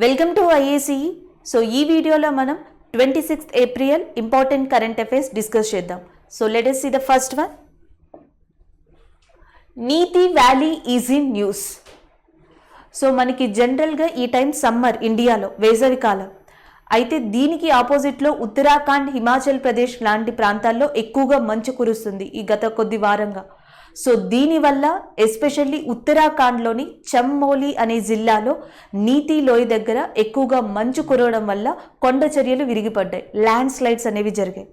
Welcome to IAC. So ఈ వీడియోలో మనం 26th April important current affairs discuss చేద్దాం. So let us see the first one. Niti valley is in news. So మనకి జనరల్గా ఈ time summer ఇండియాలో వేసవి కాలం అయితే దీనికి ఆపోజిట్లో ఉత్తరాఖండ్ హిమాచల్ ప్రదేశ్ లాంటి ప్రాంతాల్లో ఎక్కువగా మంచు కురుస్తుంది ఈ గత కొద్ది వారంగా. సో దీనివల్ల ఎస్పెషల్లీ ఉత్తరాఖండ్లోని చమోలి అనే జిల్లాలో నీతి లోయ దగ్గర ఎక్కువగా మంచు కురవడం వల్ల కొండ చర్యలు విరిగిపడ్డాయి, ల్యాండ్ స్లైడ్స్ అనేవి జరిగాయి.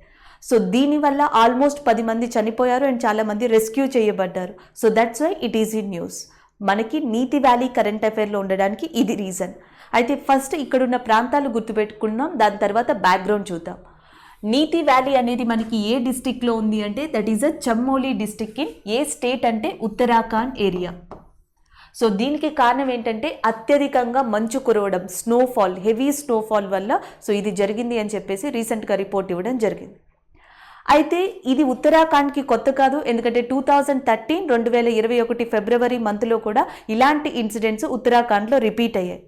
సో దీనివల్ల ఆల్మోస్ట్ 10 మంది చనిపోయారు అండ్ చాలామంది రెస్క్యూ చేయబడ్డారు. So that's why it is in news. మనకి నీతి వ్యాలీ కరెంట్ అఫైర్లో ఉండడానికి ఇది రీజన్. అయితే ఫస్ట్ ఇక్కడున్న ప్రాంతాలు గుర్తుపెట్టుకున్నాం, దాని తర్వాత బ్యాక్గ్రౌండ్ చూద్దాం. నీతి వ్యాలీ అనేది మనకి ఏ డిస్టిక్లో ఉంది అంటే that is a Chamoli district in ఏ స్టేట్ అంటే ఉత్తరాఖండ్ ఏరియా. సో దీనికి కారణం ఏంటంటే అత్యధికంగా మంచు కురవడం, స్నోఫాల్, హెవీ స్నోఫాల్ వల్ల సో ఇది జరిగింది అని చెప్పేసి రీసెంట్గా రిపోర్ట్ ఇవ్వడం జరిగింది. అయితే ఇది ఉత్తరాఖండ్కి కొత్త కాదు, ఎందుకంటే 2021 ఫిబ్రవరి మంత్లో కూడా ఇలాంటి ఇన్సిడెంట్స్ ఉత్తరాఖండ్లో రిపీట్ అయ్యాయి.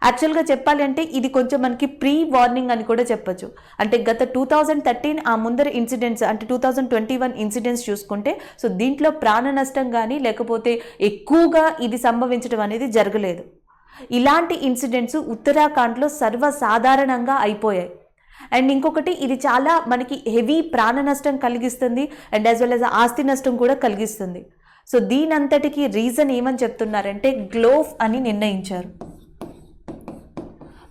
యాక్చువల్గా చెప్పాలి అంటే ఇది కొంచెం మనకి ప్రీ వార్నింగ్ అని కూడా చెప్పచ్చు. అంటే గత 2013 ఆ ముందర ఇన్సిడెంట్స్ అంటే 2021 ఇన్సిడెంట్స్ చూసుకుంటే సో దీంట్లో ప్రాణ నష్టం కానీ లేకపోతే ఎక్కువగా ఇది సంభవించడం అనేది జరగలేదు. ఇలాంటి ఇన్సిడెంట్స్ ఉత్తరాఖండ్లో సర్వసాధారణంగా అయిపోయాయి. అండ్ ఇంకొకటి ఇది చాలా మనకి హెవీ ప్రాణ నష్టం కలిగిస్తుంది అండ్ యాజ్ వెల్ యాజ్ ఆస్తి నష్టం కూడా కలిగిస్తుంది. సో దీనంతటికి రీజన్ ఏమని చెప్తున్నారంటే గ్లోఫ్ అని నిర్ణయించారు.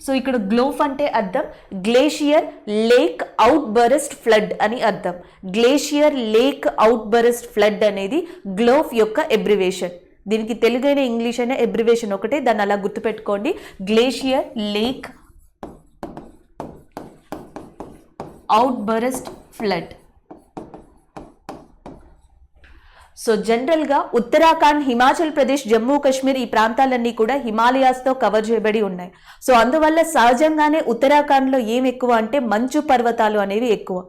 సో ఇక్కడ గ్లోఫ్ అంటే అర్థం glacier lake outburst flood అని అర్థం. Glacier lake outburst flood అనేది గ్లోఫ్ యొక్క ఎబ్రివేషన్. దీనికి తెలుగైన ఇంగ్లీష్ అయినా ఎబ్రివేషన్ ఒకటే, దాన్ని అలా గుర్తుపెట్టుకోండి. Glacier lake outburst flood. So జనరల్గా ఉత్తరాఖండ్, హిమాచల్ ప్రదేశ్, జమ్మూ కాశ్మీర్ ఈ ప్రాంతాలన్నీ కూడా హిమాలయాస్తో కవర్ చేయబడి ఉన్నాయి. సో అందువల్ల సహజంగానే ఉత్తరాఖండ్లో ఏం ఎక్కువ అంటే మంచు పర్వతాలు అనేవి ఎక్కువ.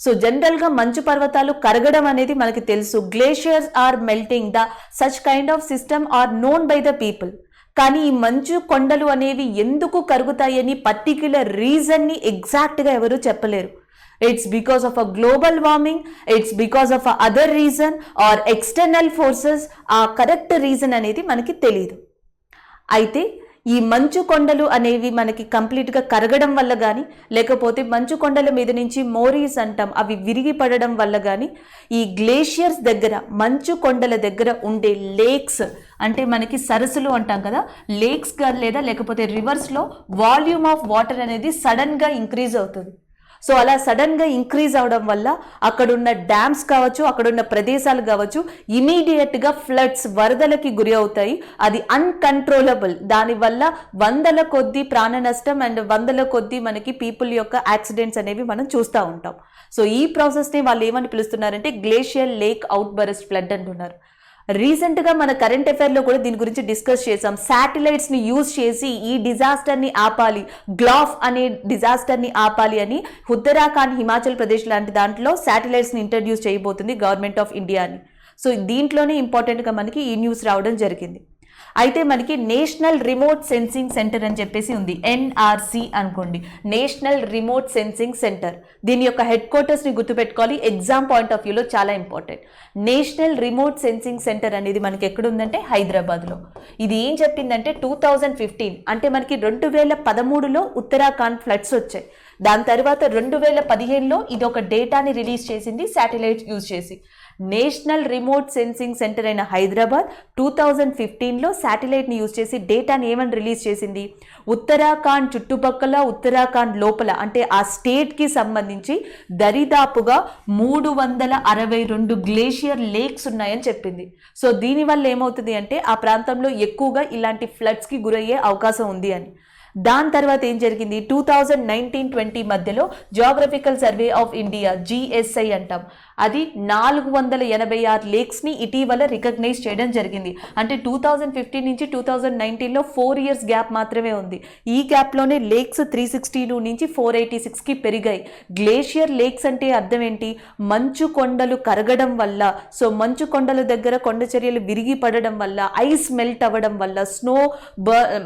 సో జనరల్గా మంచు పర్వతాలు కరగడం అనేది మనకి తెలుసు. Glaciers are melting, the such kind of system are known by the people. కానీ ఈ మంచు కొండలు అనేవి ఎందుకు కరుగుతాయని పర్టిక్యులర్ రీజన్ని ఎగ్జాక్ట్గా ఎవరు చెప్పలేరు. It's because of a global warming, it's because of a other reason or external forces. ఆ కరెక్ట్ రీజన్ అనేది మనకి తెలియదు. అయితే ఈ మంచు కొండలు అనేవి మనకి కంప్లీట్గా కరగడం వల్ల కానీ లేకపోతే మంచు కొండల మీద నుంచి మోరీస్ అంటాం అవి విరిగి పడడం వల్ల కానీ ఈ గ్లేషియర్స్ దగ్గర, మంచు కొండల దగ్గర ఉండే లేక్స్ అంటే మనకి సరస్సులు అంటాం కదా, లేక్స్ లేదా లేకపోతే రివర్స్లో వాల్యూమ్ ఆఫ్ వాటర్ అనేది సడన్గా ఇంక్రీజ్ అవుతుంది. సో అలా సడన్గా ఇంక్రీజ్ అవడం వల్ల అక్కడున్న డ్యామ్స్ కావచ్చు, అక్కడున్న ప్రదేశాలు కావచ్చు, ఇమీడియట్గా ఫ్లడ్స్, వరదలకి గురి అవుతాయి. అది అన్కంట్రోలబుల్. దానివల్ల వందల కొద్దీ ప్రాణ నష్టం అండ్ వందల కొద్దీ మనకి పీపుల్ యొక్క యాక్సిడెంట్స్ అనేవి మనం చూస్తూ ఉంటాం. సో ఈ ప్రాసెస్ని వాళ్ళు ఏమని పిలుస్తున్నారంటే glacier lake outburst flood అంటున్నారు. రీసెంట్గా మన కరెంట్ అఫైర్లో కూడా దీని గురించి డిస్కస్ చేసాం. శాటిలైట్స్ని యూజ్ చేసి ఈ డిజాస్టర్ని ఆపాలి, గ్లాఫ్ అనే డిజాస్టర్ని ఆపాలి అని ఉత్తరాఖండ్, హిమాచల్ ప్రదేశ్ లాంటి దాంట్లో శాటిలైట్స్ని ఇంట్రడ్యూస్ చేయబోతుంది గవర్నమెంట్ ఆఫ్ ఇండియా అని. సో దీంట్లోనే ఇంపార్టెంట్గా మనకి ఈ న్యూస్ రావడం జరిగింది. అయితే మనకి నేషనల్ రిమోట్ సెన్సింగ్ సెంటర్ అని చెప్పేసి ఉంది, ఎన్ఆర్సి అనుకోండి, నేషనల్ రిమోట్ సెన్సింగ్ సెంటర్. దీని యొక్క హెడ్ క్వార్టర్స్ని గుర్తుపెట్టుకోవాలి, ఎగ్జామ్ పాయింట్ ఆఫ్ వ్యూలో చాలా important. National remote sensing centre అనేది మనకి ఎక్కడుందంటే హైదరాబాద్లో. ఇది ఏం చెప్పిందంటే 2015 అంటే మనకి 2013లో ఉత్తరాఖండ్ ఫ్లడ్స్ వచ్చాయి. దాని తర్వాత 2015లో ఇది ఒక డేటాని రిలీజ్ చేసింది శాటిలైట్ యూజ్ చేసి. నేషనల్ రిమోట్ సెన్సింగ్ సెంటర్ అయిన హైదరాబాద్ 2015లో శాటిలైట్ని యూజ్ చేసి డేటాని ఏమని రిలీజ్ చేసింది, ఉత్తరాఖండ్ చుట్టుపక్కల, ఉత్తరాఖండ్ లోపల అంటే ఆ స్టేట్కి సంబంధించి దరిదాపుగా 362 గ్లేషియర్ లేక్స్ ఉన్నాయని చెప్పింది. సో దీనివల్ల ఏమవుతుంది అంటే ఆ ప్రాంతంలో ఎక్కువగా ఇలాంటి ఫ్లడ్స్కి గురయ్యే అవకాశం ఉంది అని. దాని తర్వాత ఏం జరిగింది, 2019-20 మధ్యలో geographical survey of India, GSI అంటాం, అది 486 లేక్స్ని ఇటీవల రికగ్నైజ్ చేయడం జరిగింది. అంటే 2015 నుంచి 2019లో 4 ఇయర్స్ గ్యాప్ మాత్రమే ఉంది. ఈ గ్యాప్లోనే లేక్స్ 362 నుంచి 486కి పెరిగాయి. గ్లేషియర్ లేక్స్ అంటే అర్థం ఏంటి? మంచు కొండలు కరగడం వల్ల, సో మంచు కొండల దగ్గర కొండ చర్యలు విరిగి పడడం వల్ల, ఐస్ మెల్ట్ అవ్వడం వల్ల, స్నో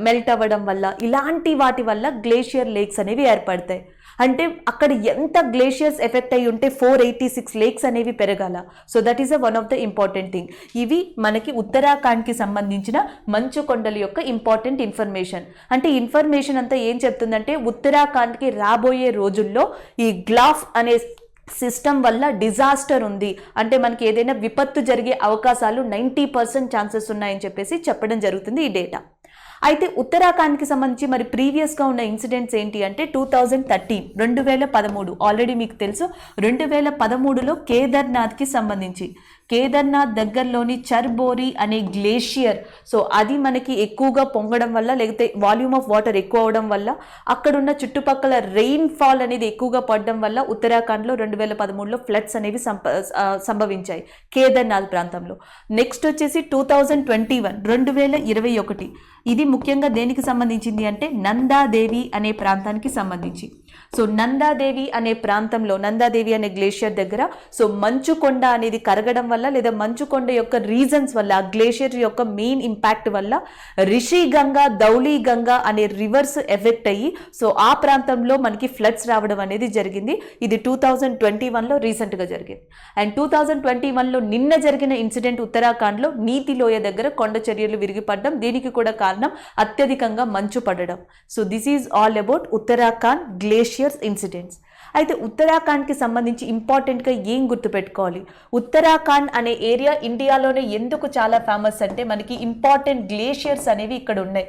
మెల్ట్ అవ్వడం వల్ల, ఇలాంటి వాటి వల్ల గ్లేషియర్ లేక్స్ అనేవి ఏర్పడతాయి. అంటే అక్కడ ఎంత గ్లేషియర్స్ ఎఫెక్ట్ అయ్యి ఉంటే 486 లేక్స్ అనేవి పెరగాల. So that is one of the important thing. ఇవి మనకి ఉత్తరాఖండ్కి సంబంధించిన మంచు కొండల యొక్క ఇంపార్టెంట్ ఇన్ఫర్మేషన్. అంటే ఇన్ఫర్మేషన్ అంతా ఏం చెప్తుందంటే ఉత్తరాఖండ్కి రాబోయే రోజుల్లో ఈ గ్లాఫ్ అనే సిస్టమ్ వల్ల డిజాస్టర్ ఉంది, అంటే మనకి ఏదైనా విపత్తు జరిగే అవకాశాలు 90% ఛాన్సెస్ ఉన్నాయని చెప్పేసి చెప్పడం జరుగుతుంది ఈ డేటా. అయితే ఉత్తరాఖండ్కి సంబంధించి మరి ప్రీవియస్గా ఉన్న ఇన్సిడెంట్స్ ఏంటి అంటే 2013 ఆల్రెడీ మీకు తెలుసు. 2013లో కేదార్నాథ్కి సంబంధించి కేదార్నాథ్ దగ్గరలోని చర్బోరి అనే గ్లేషియర్, సో అది మనకి ఎక్కువగా పొంగడం వల్ల, లేకపోతే వాల్యూమ్ ఆఫ్ వాటర్ ఎక్కువ అవడం వల్ల, అక్కడున్న చుట్టుపక్కల రెయిన్ ఫాల్ అనేది ఎక్కువగా పడడం వల్ల ఉత్తరాఖండ్లో 2013లో ఫ్లడ్స్ అనేవి సంభవించాయి కేదార్నాథ్ ప్రాంతంలో. నెక్స్ట్ వచ్చేసి 2021 ఇది ముఖ్యంగా దేనికి సంబంధించింది అంటే నందాదేవి అనే ప్రాంతానికి సంబంధించి. సో నందాదేవి అనే ప్రాంతంలో, నందాదేవి అనే గ్లేషియర్ దగ్గర సో మంచు కొండ అనేది కరగడం వల్ల, లేదా మంచు కొండ యొక్క రీజన్స్ వల్ల, ఆ గ్లేషియర్ యొక్క మెయిన్ ఇంపాక్ట్ వల్ల రిషి గంగా, ధౌలి గంగా అనే రివర్స్ ఎఫెక్ట్ అయ్యి సో ఆ ప్రాంతంలో మనకి ఫ్లడ్స్ రావడం అనేది జరిగింది. ఇది 2021లో రీసెంట్గా జరిగింది. అండ్ 2021లో నిన్న జరిగిన ఇన్సిడెంట్ ఉత్తరాఖండ్లో నీతి లోయ దగ్గర కొండ చర్యలు విరిగిపడడం. దీనికి కూడా కారణం అత్యధికంగా మంచు పడడం. So this is all about Uttarakhand glaciers incidents. అయితే ఉత్తరాఖండ్కి సంబంధించి ఇంపార్టెంట్గా ఏం గుర్తుపెట్టుకోవాలి? ఉత్తరాఖండ్ అనే ఏరియా ఇండియాలోనే ఎందుకు చాలా ఫేమస్ అంటే మనకి ఇంపార్టెంట్ గ్లేషియర్స్ అనేవి ఇక్కడ ఉన్నాయి.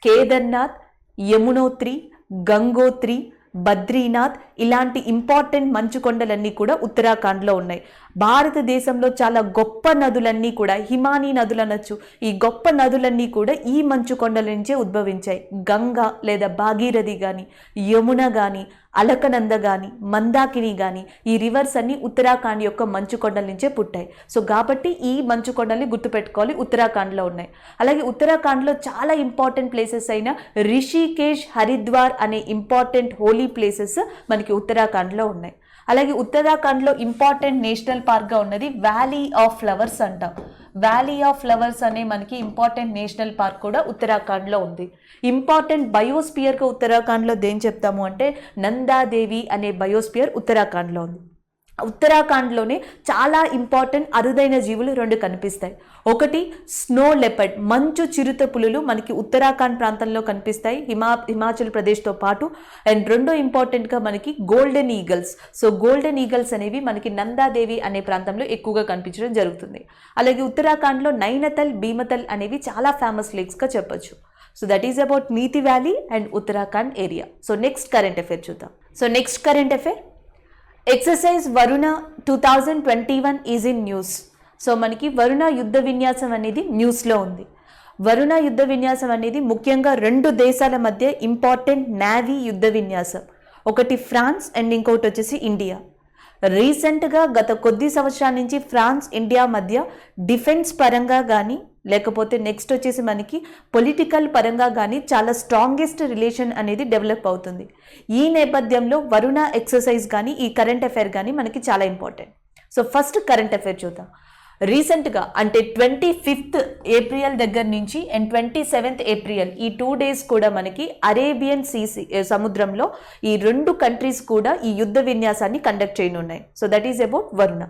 కేదార్నాథ్, యమునోత్రి, గంగోత్రి, బద్రీనాథ్ ఇలాంటి ఇంపార్టెంట్ మంచు కొండలన్నీ కూడా ఉత్తరాఖండ్లో ఉన్నాయి. భారతదేశంలో చాలా గొప్ప నదులన్నీ కూడా హిమానీ నదులు అనొచ్చు. ఈ గొప్ప నదులన్నీ కూడా ఈ మంచు కొండల నుంచే ఉద్భవించాయి. గంగా లేదా భాగీరథి కానీ, యమున కానీ, అలకనంద కానీ, మందాకిని కానీ, ఈ రివర్స్ అన్ని ఉత్తరాఖండ్ యొక్క మంచు కొండల నుంచే పుట్టాయి. సో కాబట్టి ఈ మంచు కొండల్ని గుర్తుపెట్టుకోవాలి, ఉత్తరాఖండ్లో ఉన్నాయి. అలాగే ఉత్తరాఖండ్లో చాలా ఇంపార్టెంట్ ప్లేసెస్ అయిన రిషికేష్, హరిద్వార్ అనే ఇంపార్టెంట్ హోలీ ప్లేసెస్ మనకి ఉత్తరాఖండ్లో ఉన్నాయి. అలాగే ఉత్తరాఖండ్లో ఇంపార్టెంట్ నేషనల్ పార్క్గా ఉన్నది వ్యాలీ ఆఫ్ ఫ్లవర్స్ అంటాం. వ్యాలీ ఆఫ్ ఫ్లవర్స్ అనే మనకి ఇంపార్టెంట్ నేషనల్ పార్క్ కూడా ఉత్తరాఖండ్లో ఉంది. ఇంపార్టెంట్ బయోస్పియర్గా ఉత్తరాఖండ్లో దేని చెప్తాము అంటే నందాదేవి అనే బయోస్పియర్ ఉత్తరాఖండ్లో ఉంది. ఉత్తరాఖండ్లోనే చాలా ఇంపార్టెంట్ అరుదైన జీవులు 2 కనిపిస్తాయి. ఒకటి స్నో లెపర్డ్, మంచు చిరుత పులులు మనకి ఉత్తరాఖండ్ ప్రాంతంలో కనిపిస్తాయి హిమాచల్ ప్రదేశ్తో పాటు. అండ్ రెండో ఇంపార్టెంట్గా మనకి golden eagles. So golden eagles అనేవి మనకి నందాదేవి అనే ప్రాంతంలో ఎక్కువగా కనిపించడం జరుగుతుంది. అలాగే ఉత్తరాఖండ్లో నైనతల్, భీమతల్ అనేవి చాలా ఫేమస్ లేక్స్గా చెప్పొచ్చు. So that is about Niti valley and Uttarakhand area. So next current affair చూద్దాం. So next current affair, exercise Varuna 2021 is in news. So మనకి వరుణ యుద్ధ విన్యాసం అనేది న్యూస్లో ఉంది. వరుణ యుద్ధ విన్యాసం అనేది ముఖ్యంగా 2 దేశాల మధ్య ఇంపార్టెంట్ నేవీ యుద్ధ విన్యాసం. ఒకటి ఫ్రాన్స్ అండ్ ఇంకొకటి వచ్చేసి ఇండియా. రీసెంట్గా గత కొద్ది సంవత్సరాల నుంచి ఫ్రాన్స్, ఇండియా మధ్య డిఫెన్స్ పరంగా కానీ, లేకపోతే నెక్స్ట్ వచ్చేసి మనకి పొలిటికల్ పరంగా కానీ చాలా స్ట్రాంగెస్ట్ రిలేషన్ అనేది డెవలప్ అవుతుంది. ఈ నేపథ్యంలో వరుణ ఎక్సర్సైజ్ కానీ, ఈ కరెంట్ అఫైర్ కానీ మనకి చాలా important. So first current affair చూద్దాం. రీసెంట్గా అంటే 25th ఏప్రిల్ దగ్గర నుంచి అండ్ 27th ఏప్రిల్ ఈ 2 days కూడా మనకి అరేబియన్ సముద్రంలో ఈ 2 కంట్రీస్ కూడా ఈ యుద్ధ విన్యాసాన్ని కండక్ట్ చేయనున్నాయి. So that is about Varuna.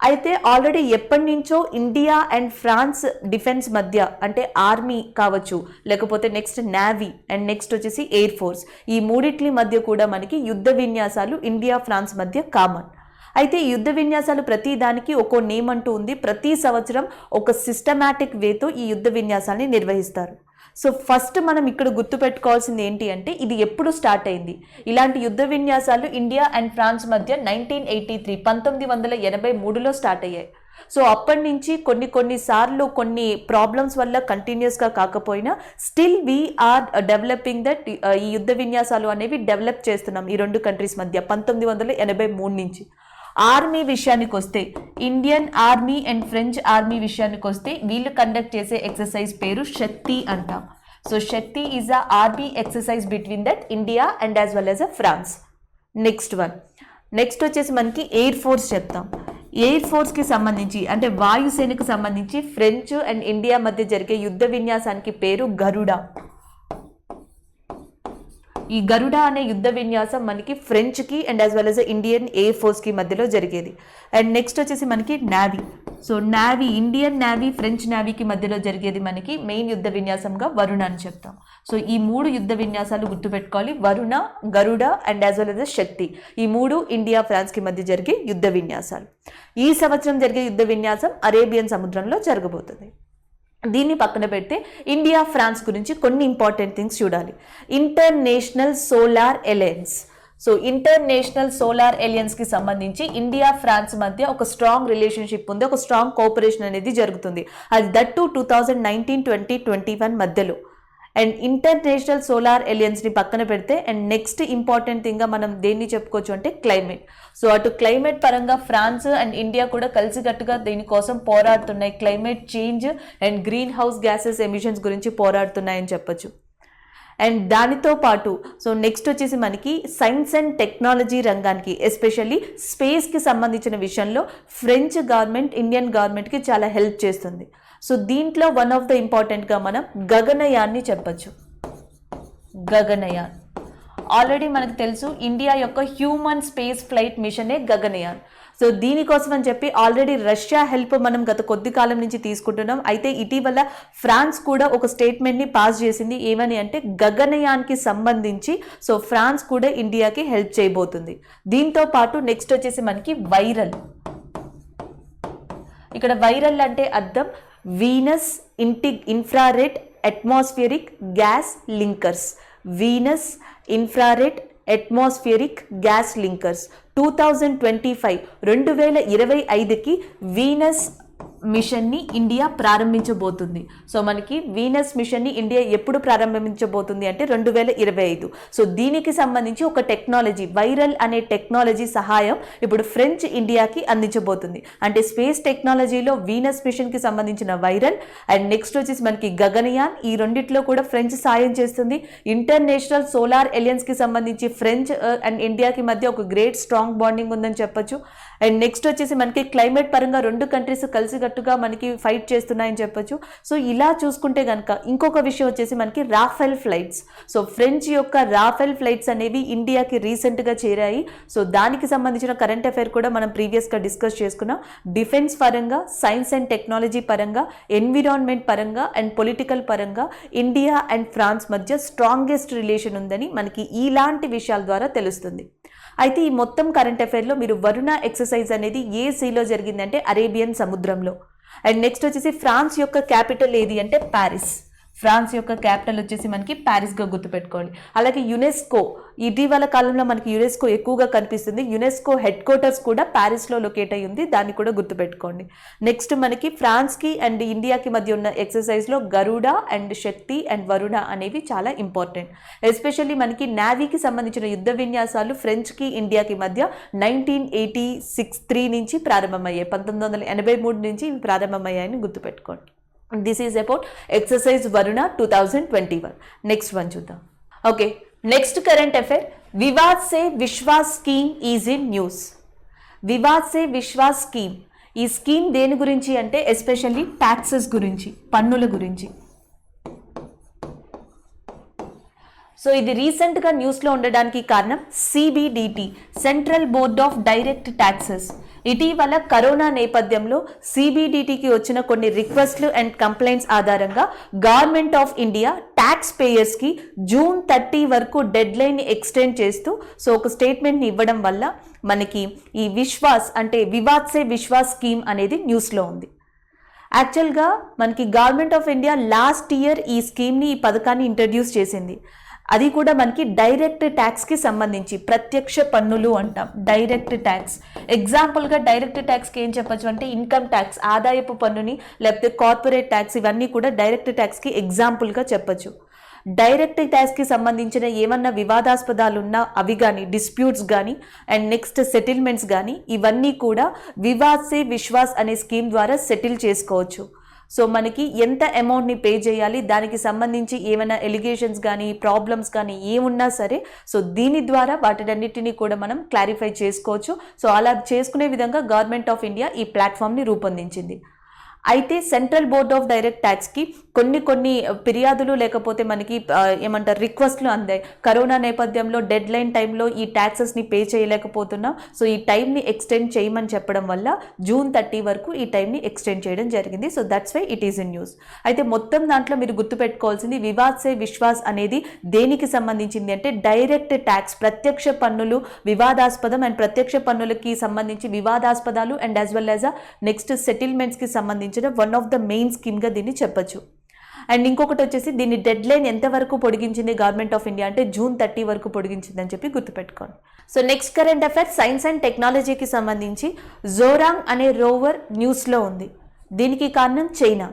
అయితే ఆల్రెడీ ఎప్పటి నుంచో ఇండియా అండ్ ఫ్రాన్స్ డిఫెన్స్ మధ్య, అంటే ఆర్మీ కావచ్చు, లేకపోతే నెక్స్ట్ నేవీ అండ్ నెక్స్ట్ వచ్చేసి ఎయిర్ ఫోర్స్, ఈ మూడిట్ల మధ్య కూడా మనకి యుద్ధ విన్యాసాలు ఇండియా ఫ్రాన్స్ మధ్య కామన్. అయితే ఈ యుద్ధ విన్యాసాలు ప్రతి దానికి ఒక్కో నేమ్ అంటూ ఉంది. ప్రతి సంవత్సరం ఒక సిస్టమాటిక్ వేతో ఈ యుద్ధ విన్యాసాన్ని నిర్వహిస్తారు. సో ఫస్ట్ మనం ఇక్కడ గుర్తుపెట్టుకోవాల్సింది ఏంటి అంటే ఇది ఎప్పుడు స్టార్ట్ అయింది? ఇలాంటి యుద్ధ విన్యాసాలు ఇండియా అండ్ ఫ్రాన్స్ మధ్య 1983లో స్టార్ట్ అయ్యాయి. సో అప్పటి నుంచి కొన్ని సార్లు కొన్ని ప్రాబ్లమ్స్ వల్ల కంటిన్యూస్గా కాకపోయినా స్టిల్ వీఆర్ డెవలపింగ్ దట్, ఈ యుద్ధ విన్యాసాలు అనేవి డెవలప్ చేస్తున్నాం ఈ 2 కంట్రీస్ మధ్య 1983 నుంచి. ఆర్మీ విషయానికి వస్తే Indian army and French army విషయానికి వస్తే వీళ్ళు కండక్ట్ చేసే ఎక్సర్సైజ్ పేరు శక్తి అంటాం. So Shakti is a army exercise between that India and as well as a France. Next వచ్చేసి మనకి ఎయిర్ ఫోర్స్ చెప్తాం. ఎయిర్ ఫోర్స్కి సంబంధించి అంటే వాయుసేనకు సంబంధించి ఫ్రెంచ్ అండ్ ఇండియా మధ్య జరిగే యుద్ధ విన్యాసానికి పేరు గరుడ. ఈ గరుడ అనే యుద్ధ విన్యాసం మనకి ఫ్రెంచ్కి and as well as Indian air ఫోర్స్కి మధ్యలో జరిగేది. అండ్ నెక్స్ట్ వచ్చేసి మనకి navy. So navy, Indian navy French నావీకి మధ్యలో జరిగేది మనకి మెయిన్ యుద్ధ విన్యాసంగా వరుణ అని చెప్తాం. సో ఈ 3 యుద్ధ విన్యాసాలు గుర్తుపెట్టుకోవాలి, వరుణ, గరుడ అండ్ యాజ్ వెల్ యాజ్ శక్తి. ఈ 3 ఇండియా ఫ్రాన్స్కి మధ్య జరిగే యుద్ధ విన్యాసాలు. ఈ సంవత్సరం జరిగే యుద్ధ విన్యాసం అరేబియన్ సముద్రంలో జరగబోతుంది. దీన్ని పక్కన పెడితే ఇండియా ఫ్రాన్స్ గురించి కొన్ని ఇంపార్టెంట్ థింగ్స్ చూడాలి. International solar alliance. So international solar అలయన్స్కి సంబంధించి ఇండియా ఫ్రాన్స్ మధ్య ఒక స్ట్రాంగ్ రిలేషన్షిప్ ఉంది, ఒక స్ట్రాంగ్ కోఆపరేషన్ అనేది జరుగుతుంది. అది దట్టు 2019-2021 మధ్యలో. అండ్ ఇంటర్నేషనల్ సోలార్ అలయన్స్ని పక్కన పెడితే అండ్ నెక్స్ట్ ఇంపార్టెంట్ థింగ్గా మనం దేన్ని చెప్పుకోవచ్చు అంటే క్లైమేట్. సో అటు క్లైమేట్ పరంగా ఫ్రాన్స్ అండ్ ఇండియా కూడా కలిసికట్టుగా దీనికోసం పోరాడుతున్నాయి. Climate change and greenhouse gases emissions గురించి పోరాడుతున్నాయని చెప్పొచ్చు. అండ్ దానితో పాటు సో నెక్స్ట్ వచ్చేసి మనకి సైన్స్ అండ్ టెక్నాలజీ రంగానికి ఎస్పెషల్లీ స్పేస్కి సంబంధించిన విషయంలో ఫ్రెంచ్ గవర్నమెంట్ ఇండియన్ గవర్నమెంట్కి చాలా హెల్ప్ చేస్తుంది. సో దీంట్లో వన్ ఆఫ్ ద ఇంపార్టెంట్గా మనం గగనయాన్ని చెప్పచ్చు. గగనయాన్ ఆల్రెడీ మనకు తెలుసు, ఇండియా యొక్క హ్యూమన్ స్పేస్ ఫ్లైట్ మిషనే గగనయాన్. సో దీనికోసం అని చెప్పి ఆల్రెడీ రష్యా హెల్ప్ మనం గత కొద్ది కాలం నుంచి తీసుకుంటున్నాం. అయితే ఇటీవల ఫ్రాన్స్ కూడా ఒక స్టేట్మెంట్ని పాస్ చేసింది. ఏమని అంటే గగనయాన్కి సంబంధించి సో ఫ్రాన్స్ కూడా ఇండియాకి హెల్ప్ చేయబోతుంది. దీంతో పాటు నెక్స్ట్ వచ్చేసి మనకి వైరల్. ఇక్కడ వైరల్ అంటే అర్థం Venus infrared atmospheric gas linkers. Venus infrared atmospheric gas linkers 2025కి వీనస్ మిషన్ని ఇండియా ప్రారంభించబోతుంది. సో మనకి వీనస్ మిషన్ని ఇండియా ఎప్పుడు ప్రారంభించబోతుంది అంటే 2025. సో దీనికి సంబంధించి ఒక టెక్నాలజీ, వైరల్ అనే టెక్నాలజీ సహాయం ఇప్పుడు ఫ్రెంచ్ ఇండియాకి అందించబోతుంది. అంటే స్పేస్ టెక్నాలజీలో వీనస్ మిషన్కి సంబంధించిన వైరల్ అండ్ నెక్స్ట్ వచ్చేసి మనకి గగనయాన్, ఈ రెండిట్లో కూడా ఫ్రెంచ్ సాయం చేస్తుంది. ఇంటర్నేషనల్ సోలార్ అలయన్స్కి సంబంధించి ఫ్రెంచ్ అండ్ ఇండియాకి మధ్య ఒక గ్రేట్ స్ట్రాంగ్ బాండింగ్ ఉందని చెప్పొచ్చు. అండ్ నెక్స్ట్ వచ్చేసి మనకి క్లైమేట్ పరంగా 2 కంట్రీస్ కలిసికట్టుగా మనకి ఫైట్ చేస్తున్నాయని చెప్పొచ్చు. సో ఇలా చూసుకుంటే కనుక ఇంకొక విషయం వచ్చేసి మనకి రాఫెల్ ఫ్లైట్స్. సో ఫ్రెంచ్ యొక్క రాఫెల్ ఫ్లైట్స్ అనేవి ఇండియాకి రీసెంట్గా చేరాయి. సో దానికి సంబంధించిన కరెంట్ అఫైర్ కూడా మనం ప్రీవియస్గా డిస్కస్ చేసుకున్నాం. డిఫెన్స్ పరంగా, సైన్స్ అండ్ టెక్నాలజీ పరంగా, ఎన్విరాన్మెంట్ పరంగా అండ్ పొలిటికల్ పరంగా ఇండియా అండ్ ఫ్రాన్స్ మధ్య స్ట్రాంగెస్ట్ రిలేషన్ ఉందని మనకి ఇలాంటి విషయాల ద్వారా తెలుస్తుంది. అయితే ఈ మొత్తం కరెంట్ అఫైర్లో మీరు వరుణ ఎక్సర్సైజ్ అనేది ఏ సీలో జరిగిందంటే అరేబియన్ సముద్రంలో. అండ్ నెక్స్ట్ వచ్చేసి ఫ్రాన్స్ యొక్క క్యాపిటల్ ఏది అంటే ప్యారిస్. ఫ్రాన్స్ యొక్క క్యాపిటల్ వచ్చేసి మనకి ప్యారిస్గా గుర్తుపెట్టుకోవాలి. అలాగే యునెస్కో, ఇటీవల కాలంలో మనకి యునెస్కో ఎక్కువగా కనిపిస్తుంది. యునెస్కో హెడ్ క్వార్టర్స్ కూడా ప్యారిస్లో లొకేట్ అయ్యి ఉంది, దాన్ని కూడా గుర్తుపెట్టుకోండి. నెక్స్ట్ మనకి ఫ్రాన్స్కి అండ్ ఇండియాకి మధ్య ఉన్న ఎక్సర్సైజ్లో గరుడ అండ్ శక్తి అండ్ వరుణ అనేవి చాలా ఇంపార్టెంట్. ఎస్పెషల్లీ మనకి నావీకి సంబంధించిన యుద్ధ విన్యాసాలు ఫ్రెంచ్కి ఇండియాకి మధ్య 1983 నుంచి ప్రారంభమయ్యాయి, 1983 నుంచి ప్రారంభమయ్యాయని గుర్తుపెట్టుకోండి. This is about exercise Varuna 2021. Next one చూద్దాం. Okay, next current affair. Vivad say Vishwas scheme is in news. Vivad say Vishwas scheme, ఈ స్కీమ్ దేని గురించి అంటే ఎస్పెషల్లీ ట్యాక్సెస్ గురించి, పన్నుల గురించి. సో ఇది రీసెంట్గా న్యూస్లో ఉండడానికి కారణం CBDT, central board of direct taxes. ఇటీవల కరోనా నేపథ్యంలో సిబిడిటికి వచ్చిన కొన్ని రిక్వెస్ట్లు అండ్ కంప్లైంట్స్ ఆధారంగా గవర్నమెంట్ ఆఫ్ ఇండియా ట్యాక్స్ పేయర్స్కి June 30 వరకు డెడ్ లైన్ని ఎక్స్టెండ్ చేస్తూ సో ఒక స్టేట్మెంట్ని ఇవ్వడం వల్ల మనకి ఈ విశ్వాస్ అంటే వివాద్ సే విశ్వాస్ స్కీమ్ అనేది న్యూస్లో ఉంది. యాక్చువల్గా మనకి government of India last year ఈ స్కీమ్ని, ఈ పథకాన్ని ఇంట్రడ్యూస్ చేసింది. అది కూడా మనకి డైరెక్ట్ ట్యాక్స్కి సంబంధించి, ప్రత్యక్ష పన్నులు అంటాం డైరెక్ట్ ట్యాక్స్. ఎగ్జాంపుల్గా డైరెక్ట్ ట్యాక్స్కి ఏం చెప్పచ్చు అంటే ఇన్కమ్ ట్యాక్స్, ఆదాయపు పన్నుని, లేకపోతే కార్పొరేట్ ట్యాక్స్, ఇవన్నీ కూడా డైరెక్ట్ ట్యాక్స్కి ఎగ్జాంపుల్గా చెప్పచ్చు. డైరెక్ట్ ట్యాక్స్కి సంబంధించిన ఏమన్నా వివాదాస్పదాలు ఉన్నా అవి కానీ, డిస్ప్యూట్స్ కానీ, అండ్ నెక్స్ట్ సెటిల్మెంట్స్ కానీ, ఇవన్నీ కూడా వివాద్ సే విశ్వాస్ అనే స్కీమ్ ద్వారా సెటిల్ చేసుకోవచ్చు. సో మనకి ఎంత అమౌంట్ని పే చేయాలి, దానికి సంబంధించి ఏమైనా ఎలిగేషన్స్ కానీ, ప్రాబ్లమ్స్ కానీ ఏమున్నా సరే, సో దీని ద్వారా వాటినన్నిటినీ కూడా మనం క్లారిఫై చేసుకోవచ్చు. సో అలా చేసుకునే విధంగా గవర్నమెంట్ ఆఫ్ ఇండియా ఈ ప్లాట్ఫామ్ని రూపొందించింది. అయితే సెంట్రల్ బోర్డ్ ఆఫ్ డైరెక్ట్ ట్యాక్స్కి కొన్ని ఫిర్యాదులు లేకపోతే మనకి ఏమంటారు రిక్వెస్ట్లు అందాయి. కరోనా నేపథ్యంలో డెడ్ లైన్ టైంలో ఈ ట్యాక్సెస్ని పే చేయలేకపోతున్నాం, సో ఈ టైంని ఎక్స్టెండ్ చేయమని చెప్పడం వల్ల June 30 వరకు ఈ టైంని ఎక్స్టెండ్ చేయడం జరిగింది. So that's why it is in news. అయితే మొత్తం దాంట్లో మీరు గుర్తుపెట్టుకోవాల్సింది వివాద్ సే విశ్వాస్ అనేది దేనికి సంబంధించింది అంటే డైరెక్ట్ ట్యాక్స్, ప్రత్యక్ష పన్నులు వివాదాస్పదం అండ్ ప్రత్యక్ష పన్నులకి సంబంధించి వివాదాస్పదాలు and as well as next సెటిల్మెంట్స్కి సంబంధించిన వన్ ఆఫ్ ద మెయిన్ స్కీమ్గా దీన్ని చెప్పొచ్చు. అండ్ ఇంకొకటి వచ్చేసి దీన్ని డెడ్ లైన్ ఎంతవరకు పొడిగించింది గవర్నమెంట్ ఆఫ్ ఇండియా అంటే June 30 వరకు పొడిగించిందని చెప్పి గుర్తుపెట్టుకోండి. So next current affairs, science and టెక్నాలజీకి సంబంధించి జోరాంగ్ అనే రోవర్ న్యూస్లో ఉంది. దీనికి కారణం చైనా.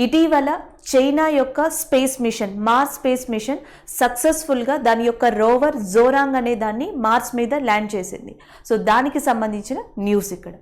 ఇటీవల చైనా యొక్క space mission, Mars space mission సక్సెస్ఫుల్గా దాని యొక్క రోవర్ జోరాంగ్ అనే దాన్ని మార్స్ మీద ల్యాండ్ చేసింది. సో దానికి సంబంధించిన న్యూస్ ఇక్కడ.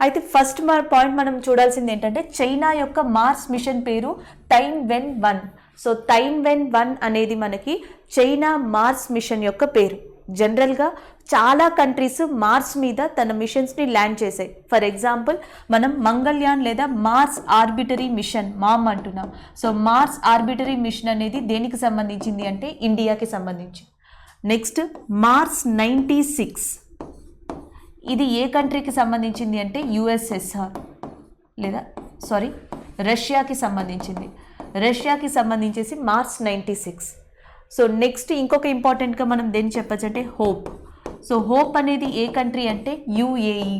అయితే ఫస్ట్ పాయింట్ మనం చూడాల్సింది ఏంటంటే చైనా యొక్క మార్స్ మిషన్ పేరు టైన్వెన్-1. సో టైన్వెన్-1 అనేది మనకి చైనా మార్స్ మిషన్ యొక్క పేరు. జనరల్గా చాలా కంట్రీస్ మార్స్ మీద తన మిషన్స్ని ల్యాండ్ చేశాయి. ఫర్ ఎగ్జాంపుల్ మనం మంగళయాన్ లేదా మార్స్ ఆర్బిటరీ మిషన్ మామ్ అంటున్నాం. సో మార్స్ ఆర్బిటరీ మిషన్ అనేది దేనికి సంబంధించింది అంటే ఇండియాకి సంబంధించి. నెక్స్ట్ మార్స్ 96 ఇది ఏ కంట్రీకి సంబంధించింది అంటే యుఎస్ఎస్ఆర్ లేదా రష్యాకి సంబంధించింది. రష్యాకి సంబంధించేసి మార్స్ 96. సో నెక్స్ట్ ఇంకొక ఇంపార్టెంట్గా మనం దేని చెప్పచ్చు అంటే హోప్. సో హోప్ అనేది ఏ కంట్రీ అంటే యుఏఈ.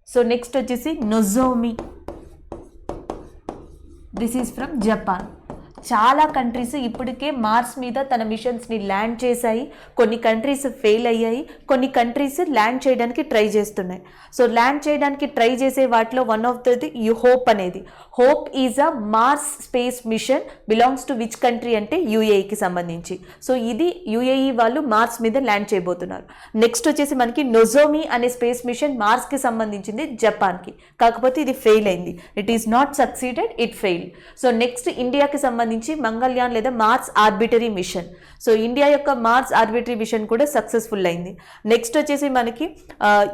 సో నెక్స్ట్ వచ్చేసి Nozomi, this is from Japan. చాలా కంట్రీస్ ఇప్పటికే మార్స్ మీద తన మిషన్స్ని ల్యాండ్ చేశాయి. కొన్ని కంట్రీస్ ఫెయిల్ అయ్యాయి, కొన్ని కంట్రీస్ ల్యాండ్ చేయడానికి ట్రై చేస్తున్నాయి. సో ల్యాండ్ చేయడానికి ట్రై చేసే వాటిలో వన్ ఆఫ్ ది హోప్ అనేది. Hope is a Mars space mission belongs to which country అంటే యుఏఈకి సంబంధించి. సో ఇది యుఏఈ వాళ్ళు మార్స్ మీద ల్యాండ్ చేయబోతున్నారు. నెక్స్ట్ వచ్చేసి మనకి నొజోమి అనే స్పేస్ మిషన్ మార్స్కి సంబంధించింది, జపాన్కి. కాకపోతే ఇది ఫెయిల్ అయింది. It is not succeeded, it fail. So next ఇండియాకి సంబంధించి మంగళయాన్ లేదా Mars orbiter mission. So India యొక్క మార్స్ ఆర్బిటరీ మిషన్ కూడా సక్సెస్ఫుల్ అయింది. నెక్స్ట్ వచ్చేసి మనకి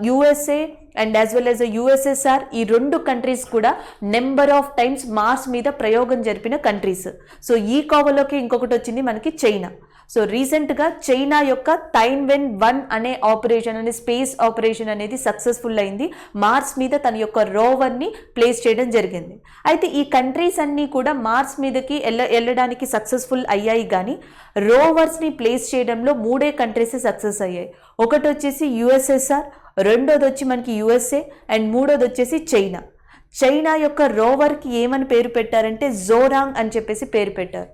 USA and as well as USSR, ఈ రెండు కంట్రీస్ కూడా నెంబర్ ఆఫ్ టైమ్స్ మార్స్ మీద ప్రయోగం జరిపిన కంట్రీస్. సో ఈ కోవలోకి ఇంకొకటి వచ్చింది మనకి చైనా. సో రీసెంట్గా చైనా యొక్క టైన్వెన్-1 అనే ఆపరేషన్ అనే స్పేస్ ఆపరేషన్ అనేది సక్సెస్ఫుల్ అయింది. మార్స్ మీద తన యొక్క రోవర్ని ప్లేస్ చేయడం జరిగింది. అయితే ఈ కంట్రీస్ అన్నీ కూడా మార్స్ మీదకి వెళ్ళడానికి సక్సెస్ఫుల్ అయ్యాయి, కానీ రోవర్స్ని ప్లేస్ చేయడంలో 3 కంట్రీస్ సక్సెస్ అయ్యాయి. ఒకటి వచ్చేసి యుఎస్ఎస్ఆర్, రెండోది వచ్చి మనకి యుఎస్ఏ అండ్ మూడోది వచ్చేసి చైనా. చైనా యొక్క రోవర్కి ఏమని పేరు పెట్టారంటే జోరాంగ్ అని చెప్పేసి పేరు పెట్టారు.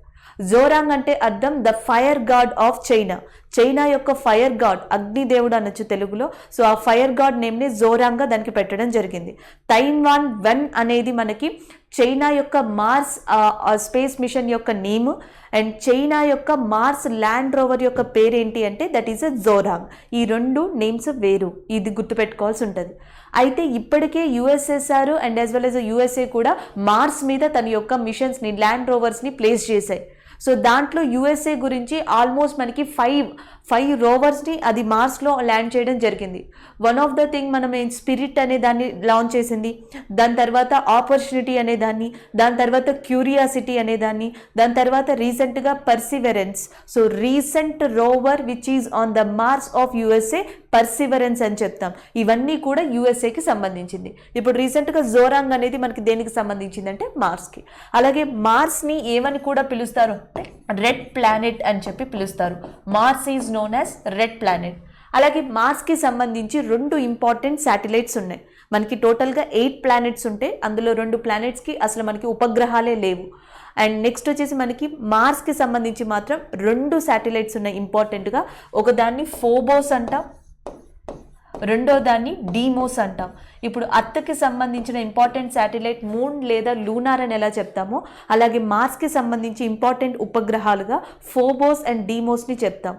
జోరాంగ్ అంటే అర్థం the fire God of China. China యొక్క ఫైర్ గాడ్, అగ్నిదేవుడు అనొచ్చు తెలుగులో. సో ఆ ఫైర్ గాడ్ నేమ్ని జోరాంగ్గా దానికి పెట్టడం జరిగింది. టైన్వెన్-1 అనేది మనకి చైనా యొక్క మార్స్ స్పేస్ మిషన్ యొక్క నేమ్. అండ్ చైనా యొక్క మార్స్ ల్యాండ్ రోవర్ యొక్క పేరేంటి అంటే దట్ ఈస్ అ జోరాంగ్. ఈ రెండు నేమ్స్ వేరు, ఇది గుర్తుపెట్టుకోవాల్సి ఉంటుంది. అయితే ఇప్పటికే USSR and as well as USA కూడా మార్స్ మీద తన యొక్క మిషన్స్ని ల్యాండ్ రోవర్స్ని ప్లేస్ చేశాయి. సో దాంట్లో యుఎస్ఏ గురించి ఆల్మోస్ట్ మనకి 5 రోవర్స్ని అది మార్స్లో ల్యాండ్ చేయడం జరిగింది. వన్ ఆఫ్ ద థింగ్ మనం స్పిరిట్ అనే దాన్ని లాంచ్ చేసింది, దాని తర్వాత ఆపర్చునిటీ అనే దాన్ని, దాని తర్వాత క్యూరియాసిటీ అనే దాన్ని, దాని తర్వాత రీసెంట్గా perseverance. So recent rover which is on the Mars of USA perseverance అని చెప్తాం. ఇవన్నీ కూడా యుఎస్ఏకి సంబంధించింది. ఇప్పుడు రీసెంట్గా జోరాంగ్ అనేది మనకి దేనికి సంబంధించింది అంటే మార్స్కి. అలాగే మార్స్ని ఏమని కూడా పిలుస్తారు అంటే రెడ్ ప్లానెట్ అని చెప్పి పిలుస్తారు. Mars is known as red planet. అలాగే మార్స్కి సంబంధించి 2 ఇంపార్టెంట్ శాటిలైట్స్ ఉన్నాయి. మనకి టోటల్గా 8 ప్లానెట్స్ ఉంటే అందులో 2 ప్లానెట్స్కి అసలు మనకి ఉపగ్రహాలే లేవు. అండ్ నెక్స్ట్ వచ్చేసి మనకి మార్స్కి సంబంధించి మాత్రం 2 శాటిలైట్స్ ఉన్నాయి ఇంపార్టెంట్గా. ఒకదాన్ని ఫోబోస్ అంటాం, రెండో దాన్ని డీమోస్ అంటాం. ఇప్పుడు అర్త్కి సంబంధించిన ఇంపార్టెంట్ శాటిలైట్ మూన్ లేదా లూనార్ అని ఎలా చెప్తామో అలాగే మార్స్కి సంబంధించి ఇంపార్టెంట్ ఉపగ్రహాలుగా ఫోబోస్ అండ్ డీమోస్ని చెప్తాం.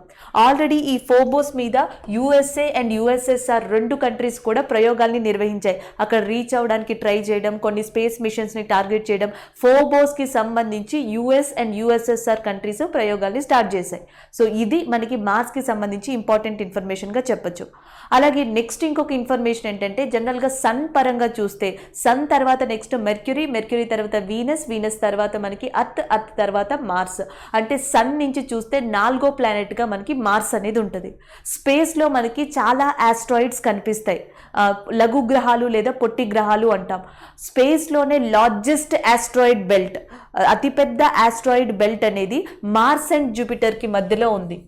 ఆల్రెడీ ఈ ఫోబోస్ మీద యూఎస్ఏ అండ్ యుఎస్ఎస్ఆర్ 2 కంట్రీస్ కూడా ప్రయోగాల్ని నిర్వహించాయి. అక్కడ రీచ్ అవ్వడానికి ట్రై చేయడం, కొన్ని స్పేస్ మిషన్స్ని టార్గెట్ చేయడం. ఫోబోస్కి సంబంధించి యుఎస్ అండ్ యుఎస్ఎస్ఆర్ కంట్రీస్ ప్రయోగాల్ని స్టార్ట్ చేశాయి. సో ఇది మనకి మార్స్కి సంబంధించి ఇంపార్టెంట్ ఇన్ఫర్మేషన్గా చెప్పొచ్చు. అలాగే నెక్స్ట్ ఇంకొక ఇన్ఫర్మేషన్ ఏంటంటే జనరల్గా సన్ పరంగా చూస్తే సన్ తర్వాత నెక్స్ట్ మెర్క్యూరీ తర్వాత వీనస్ తర్వాత మనకి అర్త్ తర్వాత మార్స్. అంటే సన్ నుంచి చూస్తే 4వ ప్లానెట్గా మనకి మార్స్ అనేది ఉంటుంది. స్పేస్లో మనకి చాలా ఆస్ట్రాయిడ్స్ కనిపిస్తాయి, లఘు గ్రహాలు లేదా పొట్టి గ్రహాలు అంటాం. స్పేస్లోనే లార్జెస్ట్ ఆస్ట్రాయిడ్ బెల్ట్, అతిపెద్ద ఆస్ట్రాయిడ్ బెల్ట్ అనేది మార్స్ అండ్ జూపిటర్కి మధ్యలో ఉంది.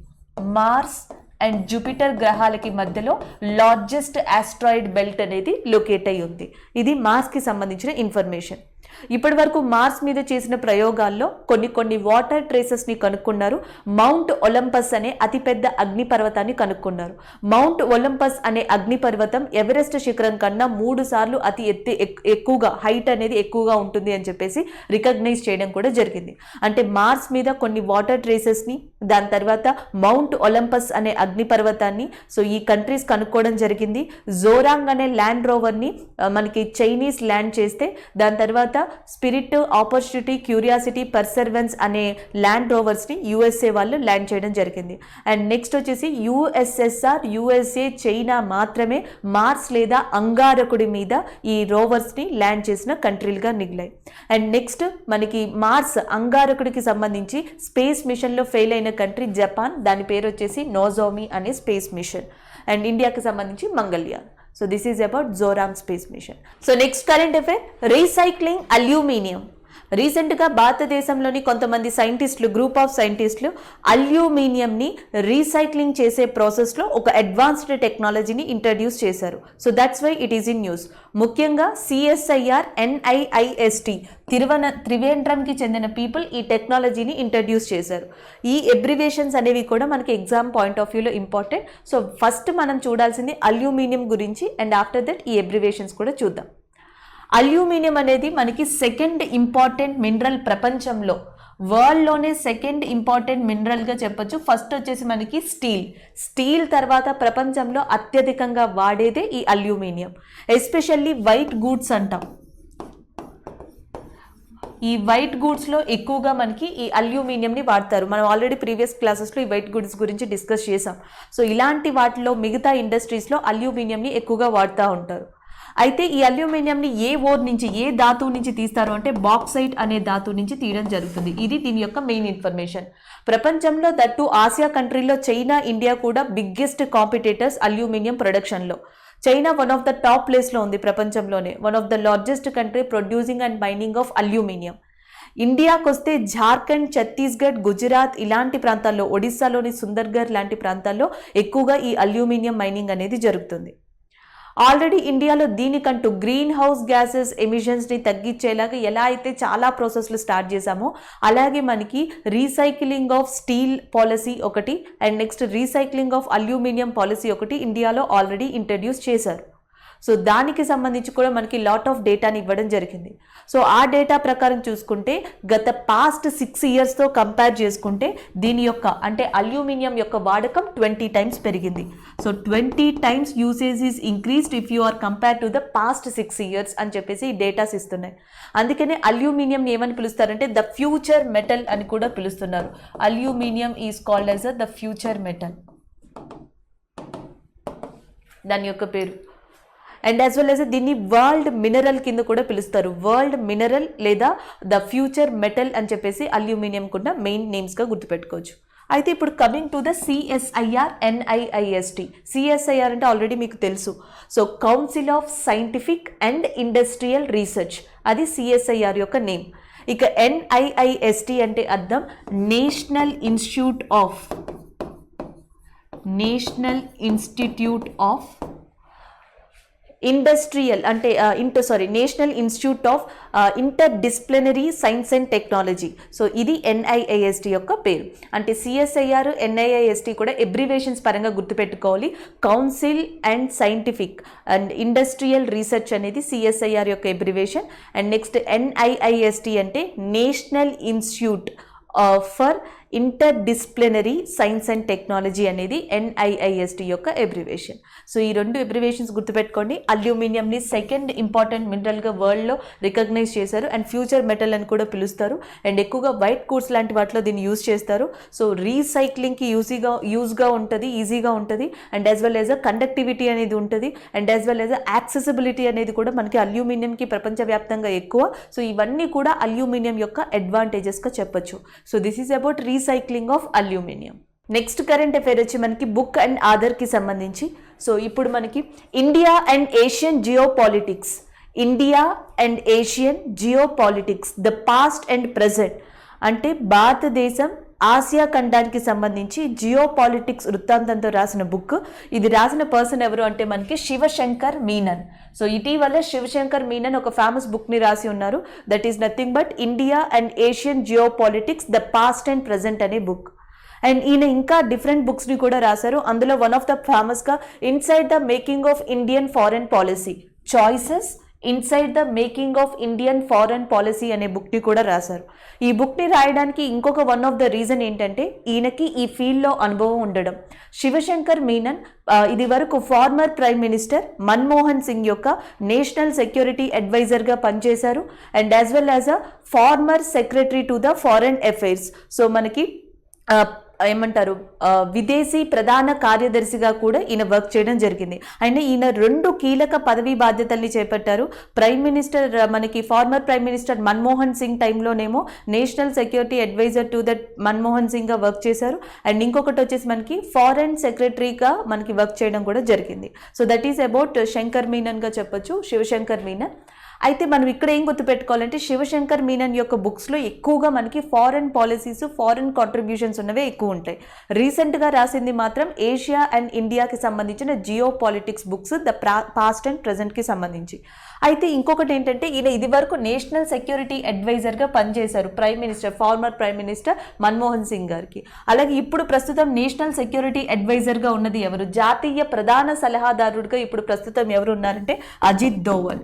మార్స్ అండ్ జూపిటర్ గ్రహాలకి మధ్యలో లార్జెస్ట్ ఆస్ట్రాయిడ్ బెల్ట్ అనేది లొకేట్ అయి ఉంది. ఇది మార్స్కి సంబంధించిన ఇన్ఫర్మేషన్. ఇప్పటి వరకు మార్స్ మీద చేసిన ప్రయోగాల్లో కొన్ని వాటర్ ట్రేసెస్ని కనుక్కున్నారు. మౌంట్ ఒలంపస్ అనే అతిపెద్ద అగ్నిపర్వతాన్ని కనుక్కున్నారు. మౌంట్ ఒలంపస్ అనే అగ్నిపర్వతం ఎవరెస్ట్ శిఖరం కన్నా 3 సార్లు అతి ఎక్కువగా హైట్ అనేది ఎక్కువగా ఉంటుంది అని చెప్పేసి రికగ్నైజ్ చేయడం కూడా జరిగింది. అంటే మార్స్ మీద కొన్ని వాటర్ ట్రేసెస్ని, దాని తర్వాత మౌంట్ ఒలంపస్ అనే అగ్నిపర్వతాన్ని సో ఈ కంట్రీస్ కనుక్కోవడం జరిగింది. జోరాంగ్ అనే ల్యాండ్ రోవర్ని మనకి చైనీస్ ల్యాండ్ చేస్తే దాని తర్వాత స్పిరిట్, ఆపర్చునిటీ, క్యూరియాసిటీ, పర్సర్వెన్స్ అనే ల్యాండ్ రోవర్స్ని యుఎస్ఏ వాళ్ళు ల్యాండ్ చేయడం జరిగింది. అండ్ నెక్స్ట్ వచ్చేసి యుఎస్ఎస్ఆర్, యుఎస్ఏ, చైనా మాత్రమే మార్స్ లేదా అంగారకుడి మీద ఈ రోవర్స్ని ల్యాండ్ చేసిన కంట్రీలుగా మిగిలాయి. అండ్ నెక్స్ట్ మనకి మార్స్ అంగారకుడికి సంబంధించి స్పేస్ మిషన్లో ఫెయిల్ అయిన కంట్రీ జపాన్, దాని పేరు వచ్చేసి నోజోమి అనే స్పేస్ మిషన్. అండ్ ఇండియాకి సంబంధించి Mangalyaan. So this is about Zoram space mission. So next current affair, recycling aluminium. రీసెంట్గా భారతదేశంలోని కొంతమంది సైంటిస్టులు, గ్రూప్ ఆఫ్ సైంటిస్టులు అల్యూమినియంని రీసైక్లింగ్ చేసే ప్రాసెస్లో ఒక అడ్వాన్స్డ్ టెక్నాలజీని ఇంట్రడ్యూస్ చేశారు. So that's why it is in news. ముఖ్యంగా సిఎస్ఐఆర్, NIIST త్రివేంద్రంకి చెందిన పీపుల్ ఈ టెక్నాలజీని ఇంట్రడ్యూస్ చేశారు. ఈ ఎబ్రివేషన్స్ అనేవి కూడా మనకి ఎగ్జామ్ పాయింట్ ఆఫ్ వ్యూలో ఇంపార్టెంట్. సో ఫస్ట్ మనం చూడాల్సింది అల్యూమినియం గురించి అండ్ ఆఫ్టర్ దట్ ఈ ఎబ్రివేషన్స్ కూడా చూద్దాం. అల్యూమినియం అనేది మనకి సెకండ్ ఇంపార్టెంట్ మినరల్ ప్రపంచంలో, వరల్డ్లోనే సెకండ్ ఇంపార్టెంట్ మినరల్గా చెప్పొచ్చు. ఫస్ట్ వచ్చేసి మనకి స్టీల్ తర్వాత ప్రపంచంలో అత్యధికంగా వాడేదే ఈ అల్యూమినియం. ఎస్పెషల్లీ వైట్ గూడ్స్ అంటాం. ఈ వైట్ గూడ్స్లో ఎక్కువగా మనకి ఈ అల్యూమినియంని వాడతారు. మనం ఆల్రెడీ ప్రీవియస్ క్లాసెస్లో ఈ వైట్ గూడ్స్ గురించి డిస్కస్ చేసాం. సో ఇలాంటి వాటిలో మిగతా ఇండస్ట్రీస్లో అల్యూమినియంని ఎక్కువగా వాడుతూ ఉంటారు. అయితే ఈ అల్యూమినియంని ఏ ఓర్ నుంచి, ఏ ధాతువు నుంచి తీస్తారు అంటే బాక్సైట్ అనే ధాతువు నుంచి తీయడం జరుగుతుంది. ఇది దీని యొక్క మెయిన్ ఇన్ఫర్మేషన్. ప్రపంచంలో దట్టు ఆసియా కంట్రీలో చైనా, ఇండియా కూడా బిగ్గెస్ట్ కాంపిటేటర్స్ అల్యూమినియం ప్రొడక్షన్లో. China one of the top ప్లేస్లో ఉంది ప్రపంచంలోనే, one of the largest country producing and mining of aluminium. ఇండియాకు వస్తే జార్ఖండ్, ఛత్తీస్గఢ్, గుజరాత్ ఇలాంటి ప్రాంతాల్లో, ఒడిస్సాలోని సుందర్గఢ్ లాంటి ప్రాంతాల్లో ఎక్కువగా ఈ అల్యూమినియం మైనింగ్ అనేది జరుగుతుంది. ఆల్రెడీ ఇండియాలో దీనికంటూ గ్రీన్ హౌస్ గ్యాసెస్ ఎమిషన్స్ని తగ్గించేలాగా ఎలా అయితే చాలా ప్రాసెస్లు స్టార్ట్ చేశామో అలాగే మనకి రీసైక్లింగ్ ఆఫ్ స్టీల్ పాలసీ ఒకటి and next recycling of aluminium policy ఒకటి ఇండియాలో ఆల్రెడీ ఇంట్రడ్యూస్ చేశారు. సో దానికి సంబంధించి కూడా మనకి లాట్ ఆఫ్ డేటాని ఇవ్వడం జరిగింది. సో ఆ డేటా ప్రకారం చూసుకుంటే గత పాస్ట్ 6 ఇయర్స్తో కంపేర్ చేసుకుంటే దీని యొక్క అంటే అల్యూమినియం యొక్క వాడకం 20 టైమ్స్ పెరిగింది. So 20 times usage is increased if you are compare to the past 6 years అని చెప్పేసి ఈ డేటాస్ ఇస్తున్నాయి. అందుకనే అల్యూమినియం ఏమని పిలుస్తారంటే ద ఫ్యూచర్ మెటల్ అని కూడా పిలుస్తున్నారు. Aluminium is called as the future metal, దాని యొక్క పేరు. అండ్ యాజ్ వెల్ యాజ్ దీన్ని వరల్డ్ మినరల్ కింద కూడా పిలుస్తారు. వరల్డ్ మినరల్ లేదా ద ఫ్యూచర్ మెటల్ అని చెప్పేసి అల్యూమినియం కూడా మెయిన్ నేమ్స్గా గుర్తుపెట్టుకోవచ్చు. అయితే ఇప్పుడు coming to the CSIR, NIIST. CSIR అంటే ఆల్రెడీ మీకు తెలుసు. So council of scientific and industrial research, అది CSIR యొక్క నేమ్. ఇక NIIST అంటే అర్థం నేషనల్ ఇన్స్టిట్యూట్ ఇండస్ట్రియల్ అంటే national institute of inter disciplinary science and technology. So ఇది NIIST యొక్క పేరు. అంటే CSIR NIIST కూడా ఎబ్రివేషన్స్ పరంగా గుర్తుపెట్టుకోవాలి. Council and scientific and industrial research అనేది CSIR యొక్క ఎబ్రివేషన్. అండ్ నెక్స్ట్ NIIST అంటే national institute for inter disciplinary science and technology అనేది NIIST యొక్క ఎబ్రివేషన్. సో ఈ రెండు ఎబ్రివేషన్స్ గుర్తుపెట్టుకోండి. అల్యూమినియంని సెకండ్ ఇంపార్టెంట్ మినరల్గా వరల్డ్లో రికగ్నైజ్ చేశారు అండ్ ఫ్యూచర్ మెటల్ అని కూడా పిలుస్తారు. అండ్ ఎక్కువగా వైట్ కూడ్స్ లాంటి వాటిలో దీన్ని యూజ్ చేస్తారు. సో రీసైక్లింగ్కి యూజ్గా ఉంటుంది, ఈజీగా ఉంటుంది. And as well as a conductivity అనేది ఉంటుంది. And as well as a accessibility అనేది కూడా మనకి అల్యూమినియంకి ప్రపంచవ్యాప్తంగా ఎక్కువ. సో ఇవన్నీ కూడా అల్యూమినియం యొక్క అడ్వాంటేజెస్గా చెప్పొచ్చు. So this is about recycling of aluminium. Next current affair వచ్చి మనకి బుక్ అండ్ ఆధార్కి సంబంధించి. సో ఇప్పుడు మనకి India and Asian geopolitics, India and Asian geopolitics the past and present అంటే భారతదేశం ఆసియా ఖండానికి సంబంధించి జియోపాలిటిక్స్ వృత్తాంతంతో రాసిన బుక్. ఇది రాసిన పర్సన్ ఎవరు అంటే మనకి శివశంకర్ మీనన్. సో ఇటీవల శివశంకర్ మీనన్ ఒక ఫేమస్ బుక్ని రాసి ఉన్నారు. That is nothing but India and Asian geopolitics the past and present అనే బుక్. అండ్ ఈయన ఇంకా డిఫరెంట్ బుక్స్ని కూడా రాశారు. అందులో వన్ ఆఫ్ ద ఫేమస్గా inside the making of Indian foreign policy, choices inside the making of Indian foreign policy అనే బుక్ని కూడా రాశారు. ఈ బుక్ని రాయడానికి ఇంకొక వన్ ఆఫ్ ద రీజన్ ఏంటంటే ఈయనకి ఈ ఫీల్డ్లో అనుభవం ఉండడం. శివశంకర్ మీనన్ ఇది వరకు farmer prime minister Manmohan Singh యొక్క నేషనల్ సెక్యూరిటీ అడ్వైజర్గా పనిచేశారు. And as well as a farmer secretary to the foreign affairs. So మనకి ఏమంటారు విదేశీ ప్రధాన కార్యదర్శిగా కూడా ఈయన వర్క్ చేయడం జరిగింది. అయినా ఈయన రెండు కీలక పదవీ బాధ్యతల్ని చేపట్టారు. ప్రైమ్ మినిస్టర్ మనకి former prime minister Manmohan Singh టైంలోనేమో national security adviser to that Manmohan సింగ్గా వర్క్ చేశారు. అండ్ ఇంకొకటి వచ్చేసి మనకి ఫారెన్ సెక్రటరీగా మనకి వర్క్ చేయడం కూడా జరిగింది. So that is about Shankar మీనన్గా చెప్పొచ్చు, శివశంకర్ మీనన్. అయితే మనం ఇక్కడ ఏం గుర్తుపెట్టుకోవాలంటే శివశంకర్ మీనన్ యొక్క బుక్స్లో ఎక్కువగా మనకి ఫారెన్ పాలసీస్, ఫారెన్ కాంట్రిబ్యూషన్స్ ఉన్నవే ఎక్కువ ఉంటాయి. రీసెంట్గా రాసింది మాత్రం ఏషియా అండ్ ఇండియాకి సంబంధించిన geopolitics books the past and ప్రజెంట్కి సంబంధించి. అయితే ఇంకొకటి ఏంటంటే ఈయన ఇది వరకు నేషనల్ సెక్యూరిటీ అడ్వైజర్గా పనిచేశారు prime minister, farmer prime minister Manmohan Singh గారికి. అలాగే ఇప్పుడు ప్రస్తుతం నేషనల్ సెక్యూరిటీ అడ్వైజర్గా ఉన్నది ఎవరు, జాతీయ ప్రధాన సలహాదారుడిగా ఇప్పుడు ప్రస్తుతం ఎవరు ఉన్నారంటే Ajit Doval.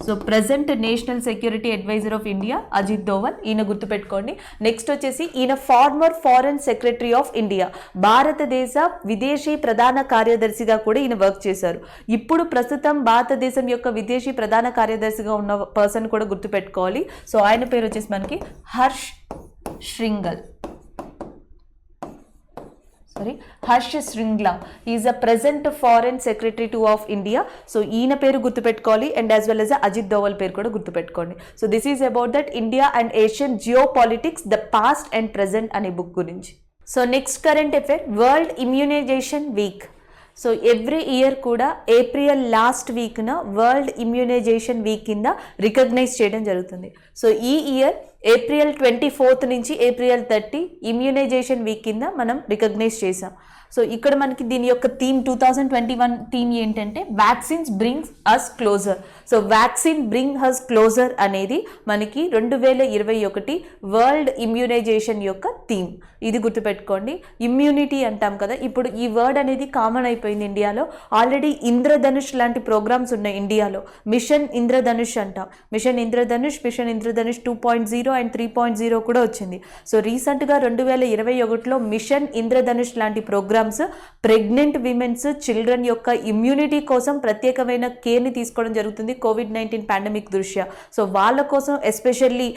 So present national security adviser of India Ajit Doval, ఈయన గుర్తుపెట్టుకోండి. నెక్స్ట్ వచ్చేసి ఈయన former foreign secretary of India, భారతదేశ విదేశీ ప్రధాన కార్యదర్శిగా కూడా ఈయన వర్క్ చేశారు. ఇప్పుడు ప్రస్తుతం భారతదేశం యొక్క విదేశీ ప్రధాన కార్యదర్శిగా ఉన్న పర్సన్ కూడా గుర్తుపెట్టుకోవాలి. సో ఆయన పేరు వచ్చేసి మనకి Harsh Shringla. Is a present foreign secretary to of India. So ఈయన పేరు గుర్తుపెట్టుకోవాలి. And as well as Ajit Doval పేరు కూడా గుర్తుపెట్టుకోండి. So this is about that India and Asian geopolitics the past and present అనే బుక్ గురించి. So next current affair world immunisation week. So every year కూడా April last వీక్న world immunisation week కింద recognise చేయడం జరుగుతుంది. So ఈ year April 24 నుంచి April 30 immunisation week కింద మనం రికగ్నైజ్ చేసాం. సో ఇక్కడ మనకి దీని యొక్క థీమ్ 2021 థీమ్ ఏంటంటే vaccines brings us closer. So vaccine bring us closer అనేది మనకి 2021 వరల్డ్ ఇమ్యూనైజేషన్ యొక్క థీమ్. ఇది గుర్తుపెట్టుకోండి. ఇమ్యూనిటీ అంటాం కదా, ఇప్పుడు ఈ వర్డ్ అనేది కామన్ అయిపోయింది ఇండియాలో. ఆల్రెడీ ఇంద్రధనుష్ లాంటి ప్రోగ్రామ్స్ ఉన్నాయి ఇండియాలో. మిషన్ ఇంద్రధనుష్ అంటాం. మిషన్ ఇంద్రధనుష్ 2.0 అండ్ 3.0 కూడా వచ్చింది. సో రీసెంట్గా 2021లో మిషన్ ఇంద్రధనుష్ లాంటి ప్రోగ్రామ్స్ ప్రెగ్నెంట్ విమెన్స్, చిల్డ్రన్ యొక్క ఇమ్యూనిటీ కోసం ప్రత్యేకమైన కేర్ని తీసుకోవడం జరుగుతుంది COVID-19 పాండమిక్ దృష్ట్యా. సో వాళ్ళ కోసం ఎస్పెషల్లీ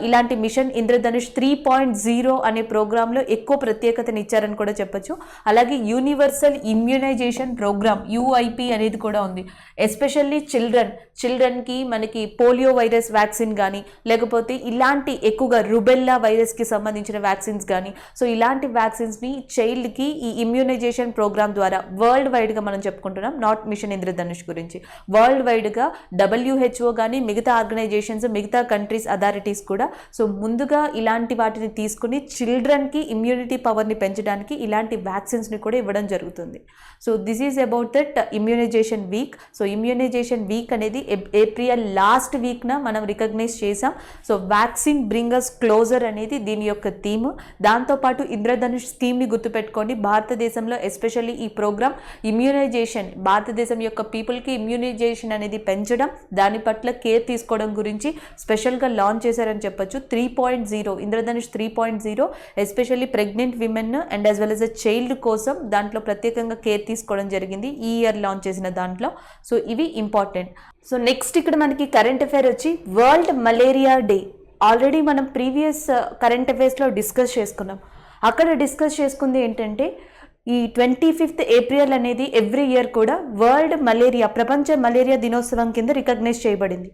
ఇలాంటి మిషన్ ఇంద్రధనుష్ 3.0 అనే ప్రోగ్రాంలో ఎక్కువ ప్రత్యేకతని ఇచ్చారని కూడా చెప్పొచ్చు. అలాగే యూనివర్సల్ ఇమ్యూనైజేషన్ ప్రోగ్రామ్ UIP అనేది కూడా ఉంది. ఎస్పెషల్లీ చిల్డ్రన్కి మనకి పోలియో వైరస్ వ్యాక్సిన్ కానీ లేకపోతే ఇలాంటి ఇలాంటి ఎక్కువగా రుబెల్లా వైరస్కి సంబంధించిన వ్యాక్సిన్స్ కానీ సో ఇలాంటి వ్యాక్సిన్స్ని చైల్డ్కి ఈ ఇమ్యూనైజేషన్ ప్రోగ్రామ్ ద్వారా వరల్డ్ వైడ్గా మనం చెప్పుకుంటున్నాం, నాట్ మిషన్ ఇంద్రధనుష్ గురించి, వరల్డ్ వైడ్గా WHO కానీ మిగతా ఆర్గనైజేషన్స్ మిగతా కంట్రీస్ అథారిటీస్ కూడా సో ముందుగా ఇలాంటి వాటిని తీసుకుని చిల్డ్రన్కి ఇమ్యూనిటీ పవర్ని పెంచడానికి ఇలాంటి వ్యాక్సిన్స్ని కూడా ఇవ్వడం జరుగుతుంది. So this is about that immunization week. So immunization week అనేది ఏప్రిల్ లాస్ట్ వీక్న మనం రికగ్నైజ్ చేసాం. So vaccine bring us closer అనేది దీని యొక్క థీమ్. దాంతోపాటు ఇంద్రధనుష్ థీమ్ని గుర్తుపెట్టుకోండి. భారతదేశంలో ఎస్పెషల్లీ ఈ ప్రోగ్రామ్ ఇమ్యూనైజేషన్, భారతదేశం యొక్క పీపుల్కి ఇమ్యూనైజేషన్ అనేది పెంచడం, దాని పట్ల కేర్ తీసుకోవడం గురించి స్పెషల్గా లాంచ్ చేశారని చెప్పొచ్చు. 3.0 Indradhanush 3.0 especially pregnant women and as well as a child కోసం దాంట్లో ప్రత్యేకంగా కేర్ తీసుకోవడం జరిగింది ఈ ఇయర్ లాంచ్ చేసిన దాంట్లో. సో ఇవి ఇంపార్టెంట్. సో నెక్స్ట్ ఇక్కడ మనకి కరెంట్ అఫైర్ వచ్చి వరల్డ్ మలేరియా డే. ఆల్రెడీ మనం ప్రీవియస్ కరెంట్ అఫైర్స్లో డిస్కస్ చేసుకున్నాం. అక్కడ డిస్కస్ చేసుకుంది ఏంటంటే ఈ 25th ఏప్రిల్ అనేది ఎవ్రీ ఇయర్ కూడా వరల్డ్ మలేరియా, ప్రపంచ మలేరియా దినోత్సవం కింద రికగ్నైజ్ చేయబడింది.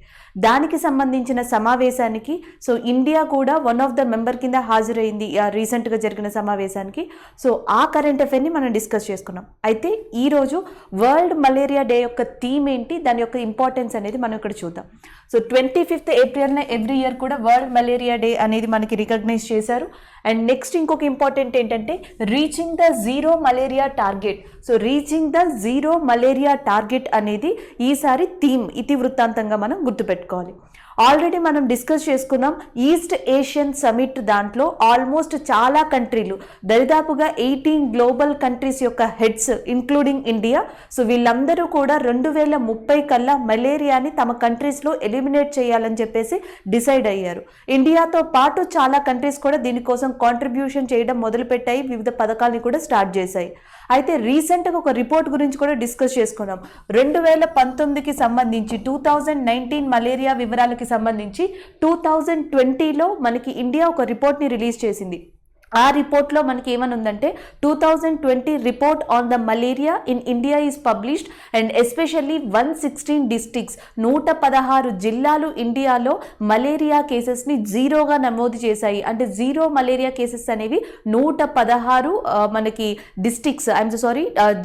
దానికి సంబంధించిన సమావేశానికి సో ఇండియా కూడా వన్ ఆఫ్ ద మెంబర్ కింద హాజరైంది రీసెంట్గా జరిగిన సమావేశానికి. సో ఆ కరెంట్ అఫైర్ని మనం డిస్కస్ చేసుకున్నాం. అయితే ఈరోజు వరల్డ్ మలేరియా డే యొక్క థీమ్ ఏంటి, దాని యొక్క ఇంపార్టెన్స్ అనేది మనం ఇక్కడ చూద్దాం. సో 25th ఏప్రిల్న ఎవ్రీ ఇయర్ కూడా వరల్డ్ మలేరియా డే అనేది మనకి రికగ్నైజ్ చేశారు. అండ్ నెక్స్ట్ ఇంకొక ఇంపార్టెంట్ ఏంటంటే reaching the zero malaria target. So reaching the zero malaria target అనేది ఈసారి థీమ్, ఇతివృత్తాంతంగా మనం గుర్తుపెట్టుకోవాలి. ఆల్రెడీ మనం డిస్కస్ చేసుకున్నాం ఈస్ట్ ఏషియన్ సమిట్. దాంట్లో ఆల్మోస్ట్ చాలా కంట్రీలు, దరిదాపుగా 18 గ్లోబల్ కంట్రీస్ యొక్క హెడ్స్ ఇంక్లూడింగ్ ఇండియా, సో వీళ్ళందరూ కూడా 2030 కల్లా మలేరియాని తమ కంట్రీస్లో ఎలిమినేట్ చేయాలని చెప్పేసి డిసైడ్ అయ్యారు. ఇండియాతో పాటు చాలా కంట్రీస్ కూడా దీనికోసం కాంట్రిబ్యూషన్ చేయడం మొదలుపెట్టాయి, వివిధ పథకాలని కూడా స్టార్ట్ చేశాయి. అయితే రీసెంట్గా ఒక రిపోర్ట్ గురించి కూడా డిస్కస్ చేసుకున్నాం. 2019కి సంబంధించి 2019 మలేరియా వివరాలకి సంబంధించి 2020లో మనకి ఇండియా ఒక రిపోర్ట్ని రిలీజ్ చేసింది. ఆ రిపోర్ట్లో మనకి ఏమని ఉందంటే 2020 report on the malaria in India is published and especially 116 districts, 116 జిల్లాలు ఇండియాలో మలేరియా కేసెస్ని జీరోగా నమోదు చేశాయి. అంటే జీరో మలేరియా కేసెస్ అనేవి 116 మనకి డిస్ట్రిక్ట్స్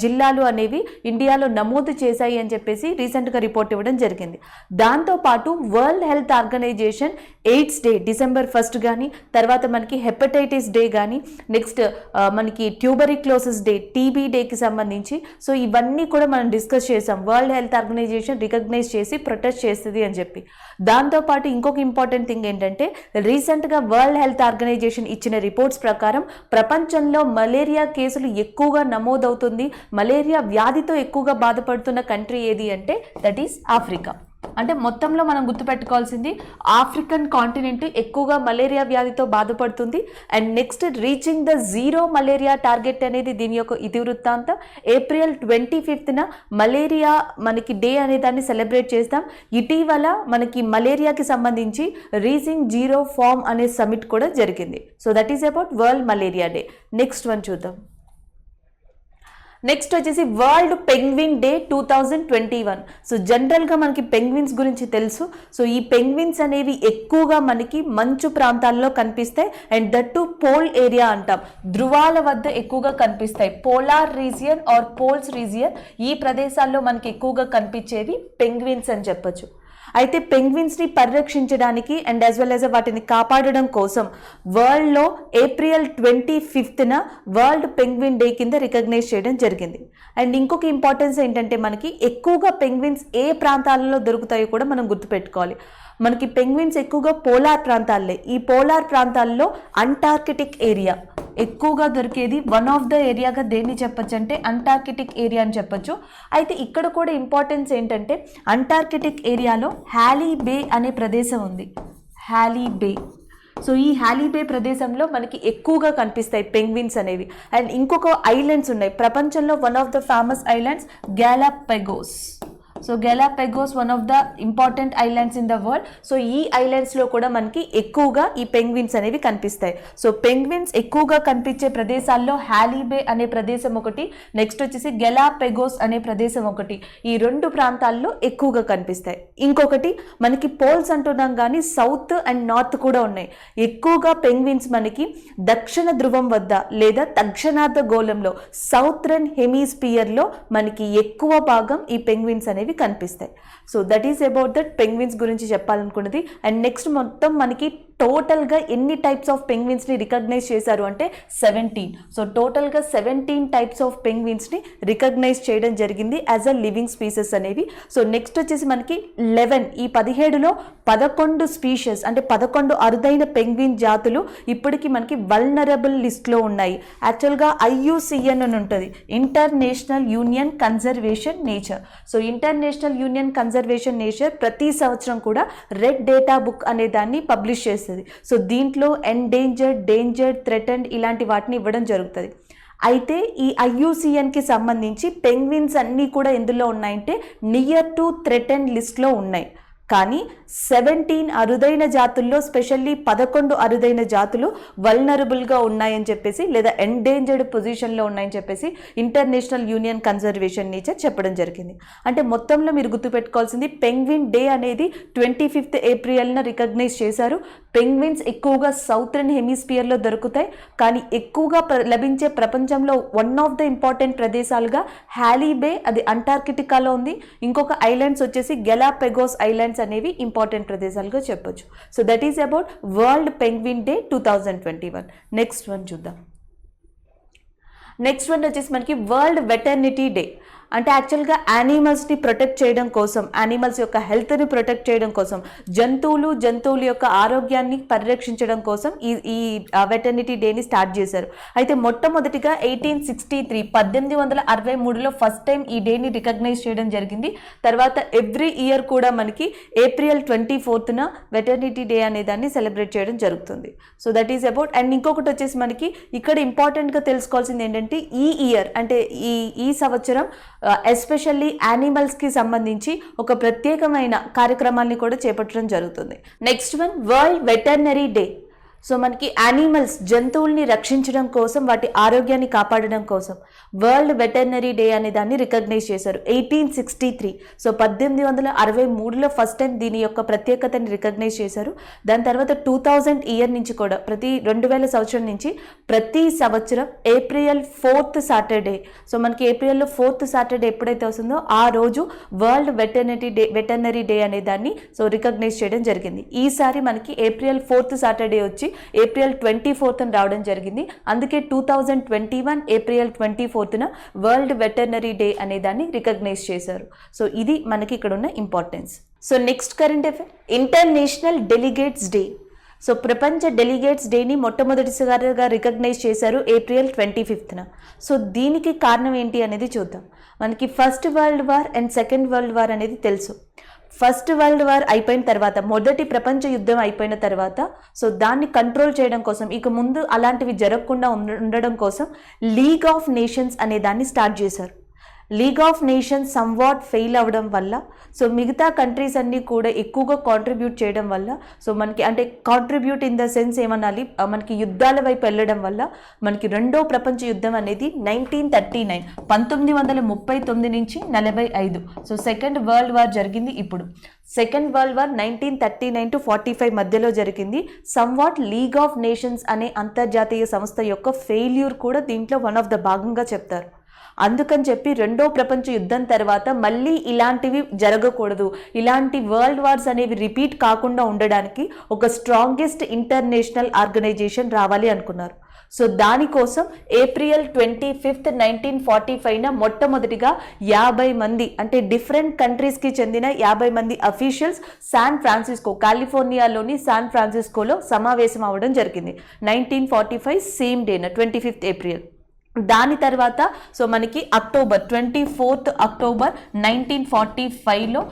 జిల్లాలు అనేవి ఇండియాలో నమోదు చేశాయి అని చెప్పేసి రీసెంట్గా రిపోర్ట్ ఇవ్వడం జరిగింది. దాంతోపాటు World Health Organization AIDS day December 1 కానీ, తర్వాత మనకి హెపటైటిస్ డే కానీ, నెక్స్ట్ మనకి ట్యూబరిక్లోసిస్ డే, టీబీ డేకి సంబంధించి సో ఇవన్నీ కూడా మనం డిస్కస్ చేసాం. వరల్డ్ హెల్త్ ఆర్గనైజేషన్ రికగ్నైజ్ చేసి ప్రొటెస్ట్ చేస్తుంది అని చెప్పి. దాంతోపాటు ఇంకొక ఇంపార్టెంట్ థింగ్ ఏంటంటే రీసెంట్గా వరల్డ్ హెల్త్ ఆర్గనైజేషన్ ఇచ్చిన రిపోర్ట్స్ ప్రకారం ప్రపంచంలో మలేరియా కేసులు ఎక్కువగా నమోదవుతుంది, మలేరియా వ్యాధితో ఎక్కువగా బాధపడుతున్న కంట్రీ ఏది అంటే దట్ ఈస్ ఆఫ్రికా. అంటే మొత్తంలో మనం గుర్తుపెట్టుకోవాల్సింది ఆఫ్రికన్ కాంటినెంట్ ఎక్కువగా మలేరియా వ్యాధితో బాధపడుతుంది. And next reaching the zero malaria target అనేది దీని యొక్క ఇతివృత్తాంతం. ఏప్రిల్ 25న మలేరియా మనకి డే అనే దాన్ని సెలబ్రేట్ చేస్తాం. ఇటీవల మనకి మలేరియాకి సంబంధించి రీచింగ్ జీరో ఫామ్ అనే సమిట్ కూడా జరిగింది. So that is about world malaria day. Next one చూద్దాం. నెక్స్ట్ వచ్చేసి వరల్డ్ పెంగ్విన్ డే 2021. సో జనరల్గా మనకి పెంగ్విన్స్ గురించి తెలుసు. సో ఈ పెంగ్విన్స్ అనేవి ఎక్కువగా మనకి మంచు ప్రాంతాల్లో కనిపిస్తాయి and that to pole area అంటాం, ధృవాల వద్ద ఎక్కువగా కనిపిస్తాయి. Polar region or poles region, ఈ ప్రదేశాల్లో మనకి ఎక్కువగా కనిపించేవి పెంగ్విన్స్ అని చెప్పొచ్చు. అయితే పెంగ్విన్స్ని పరిరక్షించడానికి అండ్ యాజ్ వెల్ యాజ్ వాటిని కాపాడడం కోసం వరల్డ్లో ఏప్రిల్ 25న వరల్డ్ పెంగ్విన్ డే కింద రికగ్నైజ్ చేయడం జరిగింది. అండ్ ఇంకొక ఇంపార్టెన్స్ ఏంటంటే మనకి ఎక్కువగా పెంగ్విన్స్ ఏ ప్రాంతాలలో దొరుకుతాయో కూడా మనం గుర్తుపెట్టుకోవాలి. మనకి పెంగ్విన్స్ ఎక్కువగా పోలార్ ప్రాంతాలే. ఈ పోలార్ ప్రాంతాల్లో అంటార్కిటిక్ ఏరియా ఎక్కువగా దొరికేది. వన్ ఆఫ్ ద ఏరియాగా దేన్ని చెప్పచ్చు అంటే అంటార్కిటిక్ ఏరియా అని చెప్పచ్చు. అయితే ఇక్కడ కూడా ఇంపార్టెన్స్ ఏంటంటే అంటార్కిటిక్ ఏరియాలో హ్యాలీ బే అనే ప్రదేశం ఉంది, హ్యాలీ బే. సో ఈ హ్యాలీ బే ప్రదేశంలో మనకి ఎక్కువగా కనిపిస్తాయి పెంగ్విన్స్ అనేవి. అండ్ ఇంకొక ఐలాండ్స్ ఉన్నాయి ప్రపంచంలో, one of the famous islands Galapagos. So Galapagos one of the important islands in the world. So ఈ ఐలాండ్స్లో కూడా మనకి ఎక్కువగా ఈ పెంగ్విన్స్ అనేవి కనిపిస్తాయి. సో పెంగ్విన్స్ ఎక్కువగా కనిపించే ప్రదేశాల్లో హ్యాలీ బే అనే ప్రదేశం ఒకటి, నెక్స్ట్ వచ్చేసి గెలాపెగోస్ అనే ప్రదేశం ఒకటి. ఈ రెండు ప్రాంతాల్లో ఎక్కువగా కనిపిస్తాయి. ఇంకొకటి మనకి పోల్స్ అంటున్నాం కానీ సౌత్ అండ్ నార్త్ కూడా ఉన్నాయి. ఎక్కువగా పెంగ్విన్స్ మనకి దక్షిణ ధ్రువం వద్ద లేదా దక్షిణార్ధ గోళంలో సౌత్రన్ హెమిస్పియర్లో మనకి ఎక్కువ భాగం ఈ పెంగ్విన్స్ అనేవి కనిపిస్తాయి. So that is about that penguins గురించి చెప్పాలనుకున్నది. అండ్ నెక్స్ట్ మొత్తం మనకి టోటల్గా ఎన్ని టైప్స్ ఆఫ్ పెంగ్విన్స్ని రికగ్నైజ్ చేశారు అంటే 17. సో టోటల్గా 17 టైప్స్ ఆఫ్ పెంగ్విన్స్ని రికగ్నైజ్ చేయడం జరిగింది యాజ్ అ లివింగ్ స్పీసెస్ అనేవి. సో నెక్స్ట్ వచ్చేసి మనకి 11 ఈ 17లో 11 స్పీషీస్ అంటే 11 అరుదైన పెంగ్విన్ జాతులు ఇప్పటికీ మనకి వల్నరబుల్ లిస్ట్లో ఉన్నాయి. యాక్చువల్గా IUCN అని ఉంటుంది, international union conservation nature. So international union conservation nature ప్రతి సంవత్సరం కూడా రెడ్ డేటా బుక్ అనే దాన్ని పబ్లిష్ చేస్తుంది. సో దీంట్లో ఎండేంజర్డ్, డేంజర్డ్, థ్రెటన్డ్ ఇలాంటి వాటిని ఇవ్వడం జరుగుతుంది. అయితే ఈ IUCNకి సంబంధించి పెంగ్విన్స్ అన్నీ కూడా ఎందులో ఉన్నాయంటే నియర్ టు థ్రెటన్డ్ లిస్ట్లో ఉన్నాయి. కానీ 17 అరుదైన జాతుల్లో స్పెషల్లీ 11 అరుదైన జాతులు వల్నరబుల్గా ఉన్నాయని చెప్పేసి లేదా ఎండేంజర్డ్ పొజిషన్లో ఉన్నాయని చెప్పేసి ఇంటర్నేషనల్ యూనియన్ కన్జర్వేషన్ నేచర్ చెప్పడం జరిగింది. అంటే మొత్తంలో మీరు గుర్తుపెట్టుకోవాల్సింది పెంగ్విన్ డే అనేది 25th ఏప్రిల్న రికగ్నైజ్ చేశారు. పెంగ్విన్స్ ఎక్కువగా సౌత్రన్ హెమిస్పియర్లో దొరుకుతాయి, కానీ ఎక్కువగా లభించే ప్రపంచంలో వన్ ఆఫ్ ద ఇంపార్టెంట్ ప్రదేశాలుగా హ్యాలీ బే, అది అంటార్కిటికాలో ఉంది. ఇంకొక ఐలాండ్స్ వచ్చేసి గెలాపెగోస్ ఐలాండ్స్ అనేవి ఇంపార్టెంట్ ప్రదేశాలుగా చెప్పొచ్చు. So that is about world penguin day 2021. Next one చూద్దాం. నెక్స్ట్ వన్ వచ్చేసి మనకి వరల్డ్ వెటర్నిటీ డే. అంటే యాక్చువల్గా యానిమల్స్ని ప్రొటెక్ట్ చేయడం కోసం, యానిమల్స్ యొక్క హెల్త్ని ప్రొటెక్ట్ చేయడం కోసం, జంతువుల యొక్క ఆరోగ్యాన్ని పరిరక్షించడం కోసం ఈ వెటర్నిటీ డేని స్టార్ట్ చేశారు. అయితే మొట్టమొదటిగా 1863లో ఫస్ట్ టైం ఈ డేని రికగ్నైజ్ చేయడం జరిగింది. తర్వాత ఎవ్రీ ఇయర్ కూడా మనకి April 24న వెటర్నిటీ డే అనే దాన్ని సెలబ్రేట్ చేయడం జరుగుతుంది. So that is about. And ఇంకొకటి వచ్చేసి మనకి ఇక్కడ ఇంపార్టెంట్గా తెలుసుకోవాల్సింది ఏంటంటే ఈ ఇయర్ అంటే ఈ సంవత్సరం ఎస్పెషల్లీ యానిమల్స్కి సంబంధించి ఒక ప్రత్యేకమైన కార్యక్రమాన్ని కూడా చేపట్టడం జరుగుతుంది. Next one world veterinary day. So మనకి యానిమల్స్, జంతువుల్ని రక్షించడం కోసం, వాటి ఆరోగ్యాన్ని కాపాడడం కోసం వరల్డ్ వెటర్నరీ డే అనే దాన్ని రికగ్నైజ్ చేశారు 1863. సో 1863లో ఫస్ట్ టైం దీని యొక్క ప్రత్యేకతని రికగ్నైజ్ చేశారు. దాని తర్వాత 2000 ఇయర్ నుంచి కూడా 2000 సంవత్సరం నుంచి ప్రతి సంవత్సరం April 4th సాటర్డే, సో మనకి ఏప్రిల్లో 4th సాటర్డే ఎప్పుడైతే వస్తుందో ఆ రోజు వరల్డ్ వెటర్నరీ డే అనే దాన్ని సో రికగ్నైజ్ చేయడం జరిగింది. ఈసారి మనకి April 4th సాటర్డే వచ్చి April 24th రావడం జరిగింది. అందుకే 2021 April 24th world veterinary day అనే దాన్ని రికగ్నైజ్ చేశారు. సో ఇది మనకి ఇక్కడ ఉన్న importance. So next current affair international delegates day. So ప్రపంచ డెలిగేట్స్ డేని మొట్టమొదటిసారిగా రికగ్నైజ్ చేశారు April 25th. సో దీనికి కారణం ఏంటి అనేది చూద్దాం. మనకి first world war and second world war అనేది తెలుసు. ఫస్ట్ వరల్డ్ వార్ అయిపోయిన తర్వాత, మొదటి ప్రపంచ యుద్ధం అయిపోయిన తర్వాత సో దాన్ని కంట్రోల్ చేయడం కోసం, ఇక ముందు అలాంటివి జరగకుండా ఉండడం కోసం లీగ్ ఆఫ్ నేషన్స్ అనే దాన్ని స్టార్ట్ చేశారు. League of nations somewhat fail అవ్వడం వల్ల సో మిగతా కంట్రీస్ అన్నీ కూడా ఎక్కువగా కాంట్రిబ్యూట్ చేయడం వల్ల సో మనకి అంటే కాంట్రిబ్యూట్ ఇన్ ద సెన్స్ ఏమనాలి, మనకి యుద్ధాల వైపు వెళ్ళడం వల్ల మనకి రెండో ప్రపంచ యుద్ధం అనేది 1939 నుంచి 45. సో సెకండ్ వరల్డ్ వార్ జరిగింది. ఇప్పుడు సెకండ్ వరల్డ్ వార్ 1939 to 45 మధ్యలో జరిగింది. సమ్వాట్ లీగ్ ఆఫ్ నేషన్స్ అనే అంతర్జాతీయ సంస్థ యొక్క ఫెయిల్యూర్ కూడా దీంట్లో వన్ ఆఫ్ ద భాగంగా చెప్తారు. అందుకని చెప్పి రెండో ప్రపంచ యుద్ధం తర్వాత మళ్ళీ ఇలాంటివి జరగకూడదు, ఇలాంటి వరల్డ్ వార్స్ అనేవి రిపీట్ కాకుండా ఉండడానికి ఒక స్ట్రాంగెస్ట్ ఇంటర్నేషనల్ ఆర్గనైజేషన్ రావాలి అనుకున్నారు. సో దానికోసం April 25th 1945 మొట్టమొదటిగా 50 మంది అంటే డిఫరెంట్ కంట్రీస్కి చెందిన 50 మంది అఫీషియల్స్ శాన్ ఫ్రాన్సిస్కో, కాలిఫోర్నియాలోని శాన్ ఫ్రాన్సిస్కోలో సమావేశం అవ్వడం జరిగింది. 1945 సేమ్ డేన 25th April. దాని తర్వాత సో మనకి అక్టోబర్ 24th అక్టోబర్ 1945లో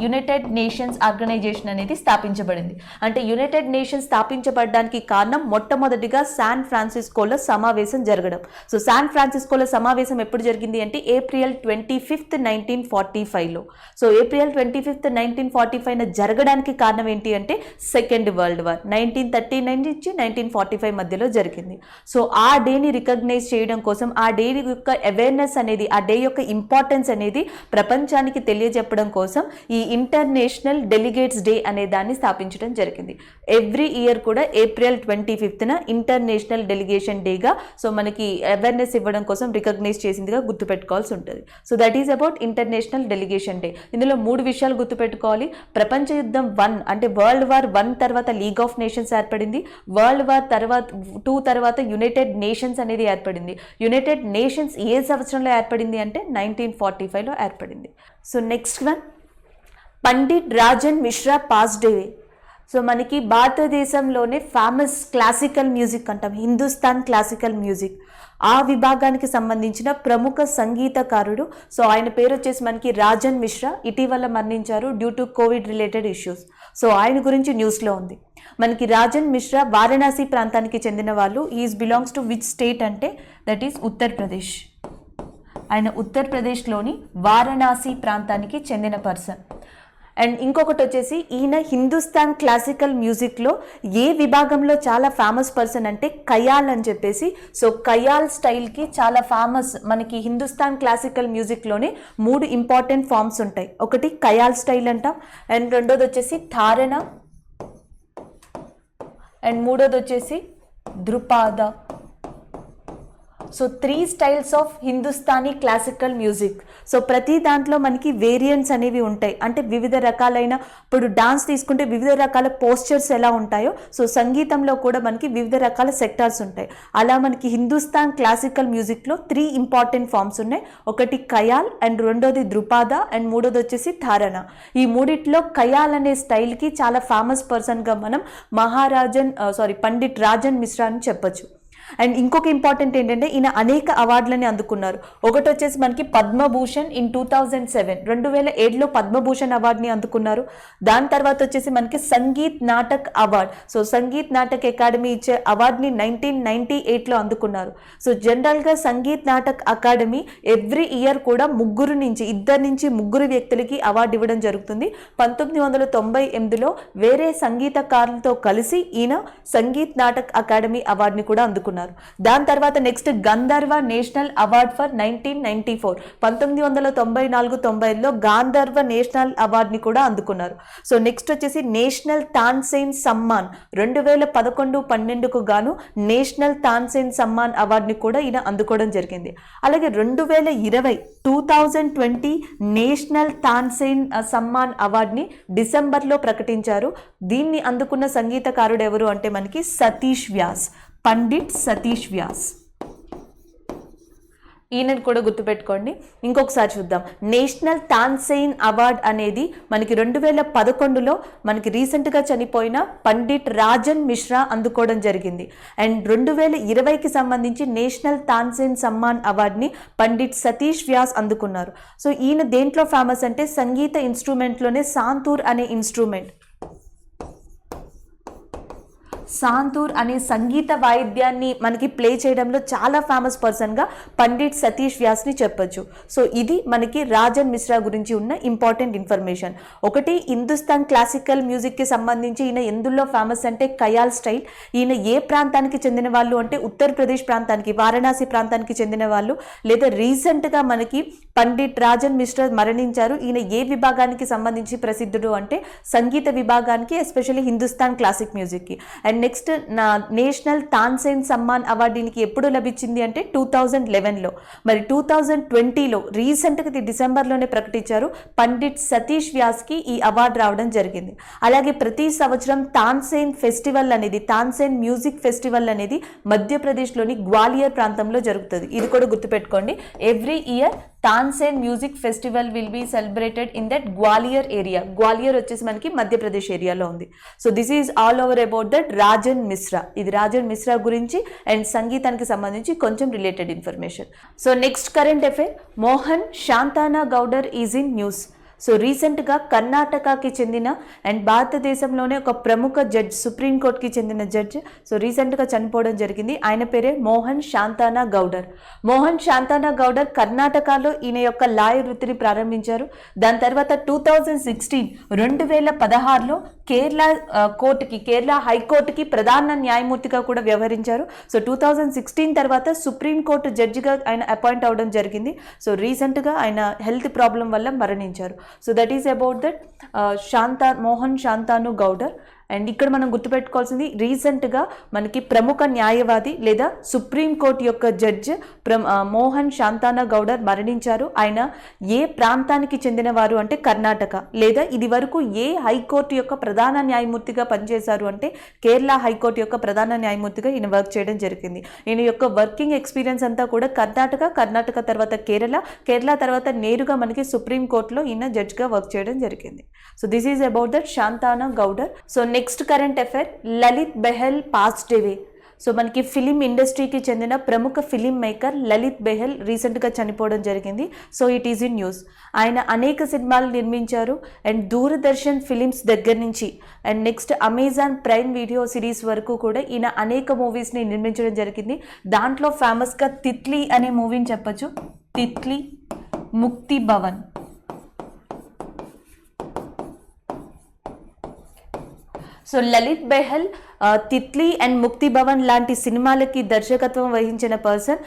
యునైటెడ్ నేషన్స్ ఆర్గనైజేషన్ అనేది స్థాపించబడింది. అంటే యునైటెడ్ నేషన్స్ స్థాపించబడడానికి కారణం మొట్టమొదటిగా శాన్ ఫ్రాన్సిస్కోలో సమావేశం జరగడం. సో శాన్ ఫ్రాన్సిస్కోలో సమావేశం ఎప్పుడు జరిగింది అంటే April 25th 1945లో. So April 25th 1945 జరగడానికి కారణం ఏంటి అంటే సెకండ్ వరల్డ్ వార్ 1939 నుంచి 1945 మధ్యలో జరిగింది. సో ఆ డేని రికగ్నైజ్ చేయడం కోసం, ఆ డే యొక్క అవేర్నెస్ అనేది, ఆ డే యొక్క ఇంపార్టెన్స్ అనేది ప్రపంచానికి తెలియజెప్పడం కోసం ఈ ఇంటర్నేషనల్ డెలిగేట్స్ డే అనే దాన్ని స్థాపించడం జరిగింది. ఎవ్రీ ఇయర్ కూడా ఏప్రిల్ 25th ఇంటర్నేషనల్ డెలిగేషన్ డేగా సో మనకి అవేర్నెస్ ఇవ్వడం కోసం రికగ్నైజ్ చేసిందిగా గుర్తుపెట్టుకోవాల్సి ఉంటుంది. So that is about international delegation day. ఇందులో 3 విషయాలు గుర్తుపెట్టుకోవాలి. ప్రపంచ యుద్ధం 1 అంటే వరల్డ్ వార్ 1 తర్వాత లీగ్ ఆఫ్ నేషన్స్ ఏర్పడింది. వరల్డ్ వార్ తర్వాత 2 తర్వాత యునైటెడ్ నేషన్స్ అనేది ఏర్పడింది. యునైటెడ్ నేషన్స్ ఏ సంవత్సరంలో ఏర్పడింది అంటే 1945లో ఏర్పడింది. So next one, Pandit Rajan Mishra passed away. So మనకి భారతదేశంలోనే ఫేమస్ క్లాసికల్ మ్యూజిక్ అంటాం, హిందుస్థాన్ క్లాసికల్ మ్యూజిక్, ఆ విభాగానికి సంబంధించిన ప్రముఖ సంగీతకారుడు. సో ఆయన పేరు వచ్చేసి మనకి రాజన్ మిశ్రా. ఇటీవల మరణించారు due to Covid related issues. So ఆయన గురించి న్యూస్లో ఉంది. మనకి రాజన్ మిశ్రా వారణాసి ప్రాంతానికి చెందిన వాళ్ళు. Is belongs to which state అంటే దట్ ఈస్ ఉత్తరప్రదేశ్. ఆయన ఉత్తరప్రదేశ్లోని వారణాసి ప్రాంతానికి చెందిన పర్సన్. అండ్ ఇంకొకటి వచ్చేసి ఈయన హిందుస్థాన్ క్లాసికల్ మ్యూజిక్లో ఏ విభాగంలో చాలా ఫేమస్ పర్సన్ అంటే ఖయాల్ అని చెప్పేసి. సో ఖయాల్ స్టైల్కి చాలా ఫేమస్. మనకి హిందుస్థాన్ క్లాసికల్ మ్యూజిక్లోనే 3 ఇంపార్టెంట్ ఫామ్స్ ఉంటాయి. ఒకటి ఖయాల్ స్టైల్ అంటాం, అండ్ రెండోది వచ్చేసి ధారణ, అండ్ మూడోది వచ్చేసి dhrupad. So 3 styles of Hindustani classical music. So ప్రతి దాంట్లో మనకి వేరియంట్స్ అనేవి ఉంటాయి. అంటే వివిధ రకాలైన, ఇప్పుడు డాన్స్ తీసుకుంటే వివిధ రకాల పోస్చర్స్ ఎలా ఉంటాయో, సో సంగీతంలో కూడా మనకి వివిధ రకాల సెక్టార్స్ ఉంటాయి. అలా మనకి హిందుస్థాన్ క్లాసికల్ మ్యూజిక్లో 3 ఇంపార్టెంట్ ఫామ్స్ ఉన్నాయి. ఒకటి ఖయాల్, అండ్ రెండోది ధృపాద, అండ్ మూడోది వచ్చేసి ధారణ. ఈ మూడిట్లో ఖయాల్ అనే స్టైల్కి చాలా ఫేమస్ పర్సన్గా మనం పండిట్ రాజన్ మిశ్రా అని చెప్పొచ్చు. అండ్ ఇంకొక ఇంపార్టెంట్ ఏంటంటే ఈయన అనేక అవార్డులని అందుకున్నారు. ఒకటి వచ్చేసి మనకి పద్మభూషణ్ ఇన్ 2007, 2007లో పద్మభూషణ్ అవార్డుని అందుకున్నారు. దాని తర్వాత వచ్చేసి మనకి Sangeet Natak award, so Sangeet Natak academy ఇచ్చే అవార్డుని 1998లో అందుకున్నారు. సో జనరల్గా Sangeet Natak academy every year కూడా 2 నుంచి 3 వ్యక్తులకి అవార్డు ఇవ్వడం జరుగుతుంది. 1998లో వేరే సంగీతకారులతో కలిసి ఈయన సంగీత్ నాటక్ అకాడమీ అవార్డుని కూడా అందుకున్నారు. దాని తర్వాత next Gandharva national award for 1994, 1994-90లో గాంధర్వ నేషనల్ అవార్డుని కూడా అందుకున్నారు. సో నెక్స్ట్ వచ్చేసి నేషనల్ తాన్సేన్ సమ్మాన్ 2011-12కు గాను నేషనల్ తాన్సేన్ సమ్మాన్ అవార్డుని కూడా ఈయన అందుకోవడం జరిగింది. అలాగే 2020 నేషనల్ తాన్సేన్ సమ్మాన్ అవార్డుని డిసెంబర్లో ప్రకటించారు. దీన్ని అందుకున్న సంగీతకారుడు ఎవరు అంటే మనకి సతీష్ వ్యాస్, పండిట్ సతీష్ వ్యాస్. ఈయనని కూడా గుర్తుపెట్టుకోండి. ఇంకొకసారి చూద్దాం. నేషనల్ తాన్సేన్ అవార్డ్ అనేది మనకి 2011లో మనకి రీసెంట్గా చనిపోయిన పండిట్ రాజన్ మిశ్రా అందుకోవడం జరిగింది. అండ్ 2020కి సంబంధించి నేషనల్ తాన్సేన్ సమ్మాన్ అవార్డ్ని పండిట్ సతీష్ వ్యాస్ అందుకున్నారు. సో ఈయన దేంట్లో ఫేమస్ అంటే సంగీత ఇన్స్ట్రుమెంట్లోనే సాంతూర్ అనే ఇన్స్ట్రుమెంట్, సాంతూర్ అనే సంగీత వాయిద్యాన్ని మనకి ప్లే చేయడంలో చాలా ఫేమస్ పర్సన్గా పండిట్ సతీష్ వ్యాస్ని చెప్పొచ్చు. సో ఇది మనకి రాజన్ మిశ్రా గురించి ఉన్న ఇంపార్టెంట్ ఇన్ఫర్మేషన్. ఒకటి హిందుస్థాన్ క్లాసికల్ మ్యూజిక్కి సంబంధించి ఈయన ఎందులో ఫేమస్ అంటే ఖయాల్ స్టైల్. ఈయన ఏ ప్రాంతానికి చెందిన వాళ్ళు అంటే ఉత్తరప్రదేశ్ ప్రాంతానికి, వారణాసి ప్రాంతానికి చెందిన వాళ్ళు. లేదా రీసెంట్గా మనకి పండిట్ రాజన్ మిశ్రా మరణించారు. ఈయన ఏ విభాగానికి సంబంధించి ప్రసిద్ధుడు అంటే సంగీత విభాగానికి, ఎస్పెషల్లీ హిందుస్థాన్ క్లాసిక్ మ్యూజిక్కి. And next national Tansen Samman award దీనికి ఎప్పుడు లభించింది అంటే 2011లో. మరి 2020లో రీసెంట్గా డిసెంబర్లోనే ప్రకటించారు. పండిట్ సతీష్ వ్యాస్కి ఈ అవార్డు రావడం జరిగింది. అలాగే ప్రతి సంవత్సరం తాన్సేన్ ఫెస్టివల్ అనేది, తాన్సేన్ మ్యూజిక్ ఫెస్టివల్ అనేది మధ్యప్రదేశ్లోని గ్వాలియర్ ప్రాంతంలో జరుగుతుంది. ఇది కూడా గుర్తుపెట్టుకోండి. Every year Tansen music festival will be celebrated in that Gwalior area. Gwalior వచ్చేసి మనకి మధ్యప్రదేశ్ ఏరియాలో ఉంది. So this is all over about that Rajan Mishra. ఇది రాజన్ మిశ్రా గురించి అండ్ సంగీతానికి సంబంధించి కొంచెం related information. So next current affair, Mohan Shantana Goudar is in news. So రీసెంట్గా కర్ణాటకకి చెందిన అండ్ భారతదేశంలోనే ఒక ప్రముఖ జడ్జ్, సుప్రీంకోర్టుకి చెందిన జడ్జ్ సో రీసెంట్గా చనిపోవడం జరిగింది. ఆయన పేరే మోహన్ శాంతానా గౌడర్. మోహన్ శాంతానా గౌడర్ కర్ణాటకలో ఈయన యొక్క లాయర్ వృత్తిని ప్రారంభించారు. దాని తర్వాత 2016లో కేరళ కోర్టుకి, కేరళ హైకోర్టుకి ప్రధాన న్యాయమూర్తిగా కూడా వ్యవహరించారు. సో 2016 తర్వాత సుప్రీంకోర్టు జడ్జిగా ఆయన అపాయింట్ అవ్వడం జరిగింది. సో రీసెంట్గా ఆయన హెల్త్ ప్రాబ్లం వల్ల మరణించారు. So that is about that Mohan Shantanu Gowder. And ఇక్కడ మనం గుర్తుపెట్టుకోవాల్సింది, రీసెంట్గా మనకి ప్రముఖ న్యాయవాది లేదా సుప్రీంకోర్టు యొక్క జడ్జ్ మోహన్ శాంతానా గౌడర్ మరణించారు. ఆయన ఏ ప్రాంతానికి చెందినవారు అంటే కర్ణాటక, లేదా ఇది వరకు ఏ హైకోర్టు యొక్క ప్రధాన న్యాయమూర్తిగా పనిచేశారు అంటే కేరళ హైకోర్టు యొక్క ప్రధాన న్యాయమూర్తిగా ఈయన వర్క్ చేయడం జరిగింది. ఈయన యొక్క వర్కింగ్ ఎక్స్పీరియన్స్ అంతా కూడా కర్ణాటక తర్వాత కేరళ తర్వాత నేరుగా మనకి సుప్రీంకోర్టులో ఈయన జడ్జ్గా వర్క్ చేయడం జరిగింది. So this is about that Shantana Goudar. So next current affair, Lalit Behl passed away. So మనకి ఫిలిం ఇండస్ట్రీకి చెందిన ప్రముఖ ఫిలిం మేకర్ లలిత్ బెహల్ రీసెంట్గా చనిపోవడం జరిగింది. So it is in news. ఆయన అనేక సినిమాలు నిర్మించారు అండ్ దూరదర్శన్ ఫిలిమ్స్ దగ్గర నుంచి and next Amazon prime video series వరకు కూడా ఈయన అనేక మూవీస్ని నిర్మించడం జరిగింది. దాంట్లో ఫేమస్గా తిత్లీ అనే మూవీని చెప్పచ్చు. తిత్లీ, ముక్తి భవన్. సో లలిత్ బెహల్ తిత్లీ అండ్ ముక్తి భవన్ లాంటి సినిమాలకి దర్శకత్వం వహించిన పర్సన్.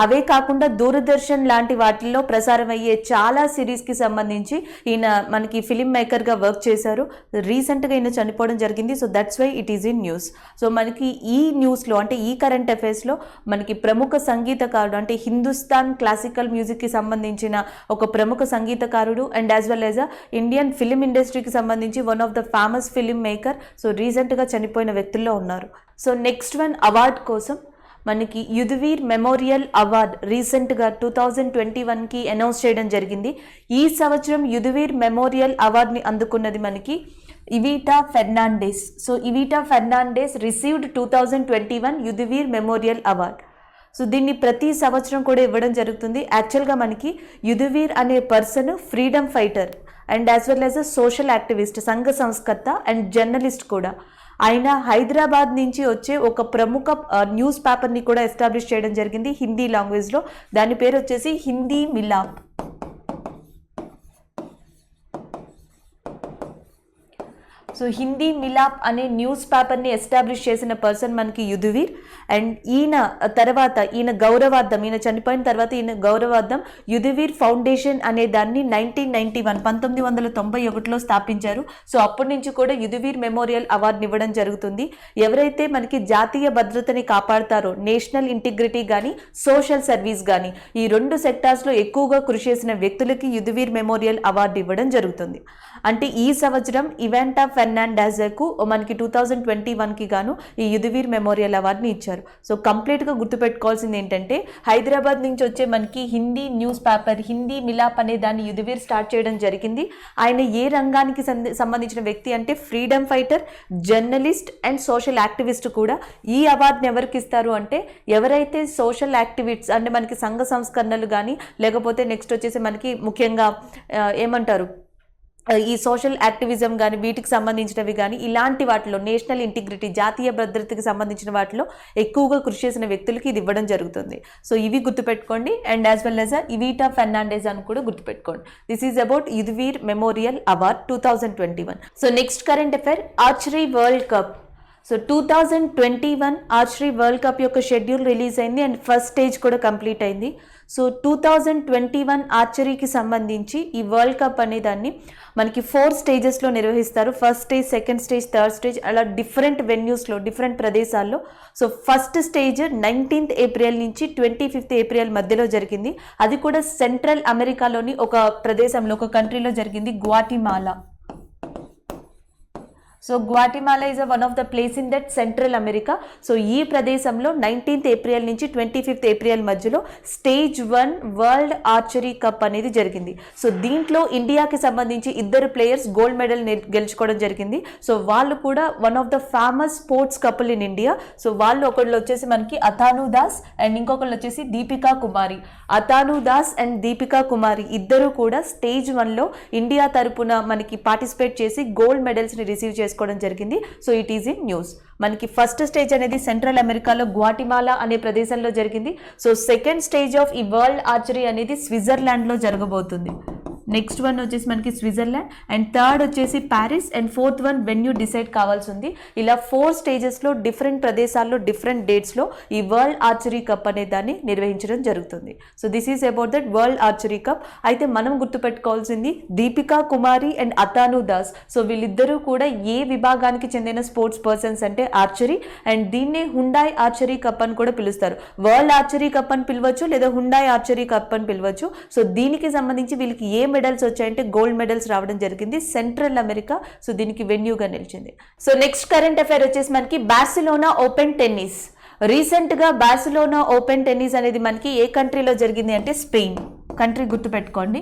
అవే కాకుండా దూరదర్శన్ లాంటి వాటిల్లో ప్రసారం అయ్యే చాలా సిరీస్కి సంబంధించి ఈయన మనకి ఫిలిం మేకర్గా వర్క్ చేశారు. రీసెంట్గా ఈయన చనిపోవడం జరిగింది. So that's why it is in news. So మనకి ఈ న్యూస్లో అంటే ఈ కరెంట్ అఫైర్స్లో మనకి ప్రముఖ సంగీతకారుడు అంటే హిందుస్థాన్ క్లాసికల్ మ్యూజిక్కి సంబంధించిన ఒక ప్రముఖ సంగీతకారుడు and as well as Indian film ఇండస్ట్రీకి సంబంధించి one of the famous filmmaker so రీసెంట్గా చనిపోయిన వ్యక్తుల్లో ఉన్నారు. సో నెక్స్ట్ వన్ అవార్డ్ కోసం మనకి యుధవీర్ మెమోరియల్ అవార్డ్ రీసెంట్గా 2021కి అనౌన్స్ చేయడం జరిగింది. ఈ సంవత్సరం యుధవీర్ మెమోరియల్ అవార్డ్ని అందుకున్నది మనకి Evita Fernandes. So Evita Fernandes received 2021 Yudhvir memorial award. So దీన్ని ప్రతి సంవత్సరం కూడా ఇవ్వడం జరుగుతుంది. యాక్చువల్గా మనకి యుధవీర్ అనే person freedom fighter and as well as a social activist, సంఘ సంస్కర్త అండ్ జర్నలిస్ట్ కూడా. ఆయన హైదరాబాద్ నుంచి వచ్చే ఒక ప్రముఖ న్యూస్ పేపర్ని కూడా ఎస్టాబ్లిష్ చేయడం జరిగింది హిందీ లాంగ్వేజ్లో. దాని పేరు వచ్చేసి హిందీ మిలాప్. సో హిందీ మిలాప్ అనే న్యూస్ పేపర్ని ఎస్టాబ్లిష్ చేసిన పర్సన్ మనకి యుధవీర్. అండ్ ఈయన గౌరవార్థం, ఈయన చనిపోయిన తర్వాత ఈయన గౌరవార్థం యుధవీర్ ఫౌండేషన్ అనే దాన్ని 1991లో స్థాపించారు. సో అప్పటి నుంచి కూడా యుధవీర్ మెమోరియల్ అవార్డుని ఇవ్వడం జరుగుతుంది. ఎవరైతే మనకి జాతీయ భద్రతని కాపాడతారో, నేషనల్ ఇంటిగ్రిటీ కానీ సోషల్ సర్వీస్ కానీ ఈ రెండు సెక్టార్స్లో ఎక్కువగా కృషి చేసిన వ్యక్తులకి యుధవీర్ మెమోరియల్ అవార్డు ఇవ్వడం జరుగుతుంది. అంటే ఈ సంవత్సరం ఇవెంటా ఫెర్నాండెజ్కు మనకి 2021కి గాను ఈ యుధవీర్ మెమోరియల్ అవార్డుని ఇచ్చారు. సో కంప్లీట్గా గుర్తుపెట్టుకోవాల్సింది ఏంటంటే హైదరాబాద్ నుంచి వచ్చే మనకి హిందీ న్యూస్ పేపర్ హిందీ మిలాప్ అనే దాన్ని యుధవీర్ స్టార్ట్ చేయడం జరిగింది. ఆయన ఏ రంగానికి సంబంధించిన వ్యక్తి అంటే freedom fighter, journalist and social activist కూడా. ఈ అవార్డుని ఎవరికి ఇస్తారు అంటే ఎవరైతే సోషల్ యాక్టివిస్ట్స్ అంటే మనకి సంఘ సంస్కరణలు కానీ లేకపోతే నెక్స్ట్ వచ్చేసి మనకి ముఖ్యంగా ఏమంటారు ఈ సోషల్ యాక్టివిజం కానీ వీటికి సంబంధించినవి కానీ ఇలాంటి వాటిలో నేషనల్ ఇంటిగ్రిటీ జాతీయ భద్రతకి సంబంధించిన వాటిలో ఎక్కువగా కృషి చేసిన వ్యక్తులకి ఇది ఇవ్వడం జరుగుతుంది. సో ఇవి గుర్తుపెట్టుకోండి and as well as Evita Fernandez అని కూడా గుర్తుపెట్టుకోండి. This is about Yudhvir memorial award 2021. So next current affair, archery world cup. So 2021 archery world cup యొక్క షెడ్యూల్ రిలీజ్ అయింది అండ్ ఫస్ట్ స్టేజ్ కూడా కంప్లీట్ అయింది. సో 2021 ఆర్చరీకి సంబంధించి ఈ వరల్డ్ కప్ అనే దాన్ని మనకి 4 స్టేజెస్లో నిర్వహిస్తారు. First stage, second stage, third stage అలా డిఫరెంట్ వెన్యూస్లో డిఫరెంట్ ప్రదేశాల్లో. So first stage 19th April నుంచి 25th ఏప్రిల్ మధ్యలో జరిగింది. అది కూడా సెంట్రల్ అమెరికాలోని ఒక ప్రదేశంలో ఒక కంట్రీలో జరిగింది, Guatemala. So Guatemala is one of the place in that Central America. So ఈ ప్రదేశంలో 19th ఏప్రిల్ నుంచి 25th ఏప్రిల్ మధ్యలో స్టేజ్ 1 వరల్డ్ ఆర్చరీ కప్ అనేది జరిగింది. సో దీంట్లో ఇండియాకి సంబంధించి ఇద్దరు ప్లేయర్స్ గోల్డ్ మెడల్ గెలుచుకోవడం జరిగింది. సో వాళ్ళు కూడా one of the famous sports couple in India. So వాళ్ళు ఒకళ్ళు వచ్చేసి మనకి అతాను దాస్ అండ్ ఇంకొకళ్ళు వచ్చేసి దీపికా కుమారి. అతాను దాస్ అండ్ దీపికా కుమారి ఇద్దరు కూడా స్టేజ్ 1లో ఇండియా తరపున మనకి పార్టిసిపేట్ చేసి గోల్డ్ మెడల్స్ని రిసీవ్ చేసుకోవడం జరిగింది. So it is in news. మనకి ఫస్ట్ స్టేజ్ అనేది సెంట్రల్ అమెరికాలో గ్వాటిమాలా అనే ప్రదేశంలో జరిగింది. సో సెకండ్ స్టేజ్ ఆఫ్ ఈ వరల్డ్ ఆర్చరీ అనేది స్విట్జర్లాండ్లో జరగబోతుంది. నెక్స్ట్ వన్ వచ్చేసి మనకి స్విట్జర్లాండ్ అండ్ థర్డ్ వచ్చేసి Paris and fourth one venue decide కావాల్సి ఉంది. ఇలా 4 స్టేజెస్లో డిఫరెంట్ ప్రదేశాల్లో డిఫరెంట్ డేట్స్లో ఈ వరల్డ్ ఆర్చరీ కప్ అనే దాన్ని నిర్వహించడం జరుగుతుంది. So this is about that world archery cup. అయితే మనం గుర్తుపెట్టుకోవాల్సింది దీపికా కుమారి అండ్ అతాను దాస్. సో వీళ్ళిద్దరూ కూడా ఏ విభాగానికి చెందిన స్పోర్ట్స్ పర్సన్స్ అంటే ఆర్చరీ, అండ్ దీన్నే హుండాయ్ ఆర్చరీ కప్ అని కూడా పిలుస్తారు. వరల్డ్ ఆర్చరీ కప్ అని పిలవచ్చు లేదా హుండాయ్ ఆర్చరీ కప్ అని పిలవచ్చు. సో దీనికి సంబంధించి వీళ్ళకి ఏ మెడల్స్ వచ్చాయంటే గోల్డ్ మెడల్స్ రావడం జరిగింది సెంట్రల్ అమెరికా. సో దీనికి వెన్యూగా నిలిచింది. సో నెక్స్ట్ కరెంట్ అఫైర్ వచ్చేసి మనకి బార్సిలోనా ఓపెన్ టెన్నిస్. రీసెంట్గా బార్సిలోనా ఓపెన్ టెన్నిస్ అనేది మనకి ఏ కంట్రీలో జరిగింది అంటే స్పెయిన్ కంట్రీ. గుర్తుపెట్టుకోండి,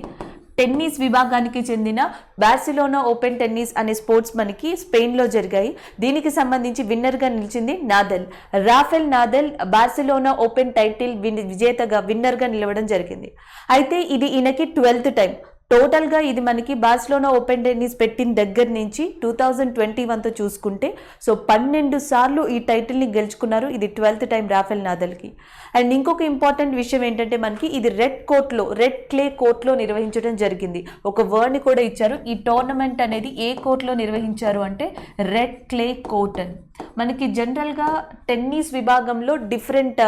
టెన్నిస్ విభాగానికి చెందిన బార్సిలోనా ఓపెన్ టెన్నిస్ అనే స్పోర్ట్స్ మనకి స్పెయిన్లో జరిగాయి. దీనికి సంబంధించి విన్నర్గా నిలిచింది Nadal. Rafael Nadal Barcelona open title విజేతగా విన్నర్గా నిలవడం జరిగింది. అయితే ఇది ఈయనకి 12th టైం. టోటల్గా ఇది మనకి బార్సిలోనా ఓపెన్ టెన్నిస్ పెట్టిన దగ్గర నుంచి 2021తో చూసుకుంటే సో 12 సార్లు ఈ టైటిల్ని గెలుచుకున్నారు. ఇది 12th టైం రాఫెల్ నాదల్కి. అండ్ ఇంకొక ఇంపార్టెంట్ విషయం ఏంటంటే మనకి ఇది రెడ్ క్లే కోర్ట్లో నిర్వహించడం జరిగింది. ఒక వర్డ్ని కూడా ఇచ్చారు. ఈ టోర్నమెంట్ అనేది ఏ కోర్ట్లో నిర్వహించారు అంటే రెడ్ క్లే కోర్ట్ అని. మనకి జనరల్గా టెన్నిస్ విభాగంలో డిఫరెంట్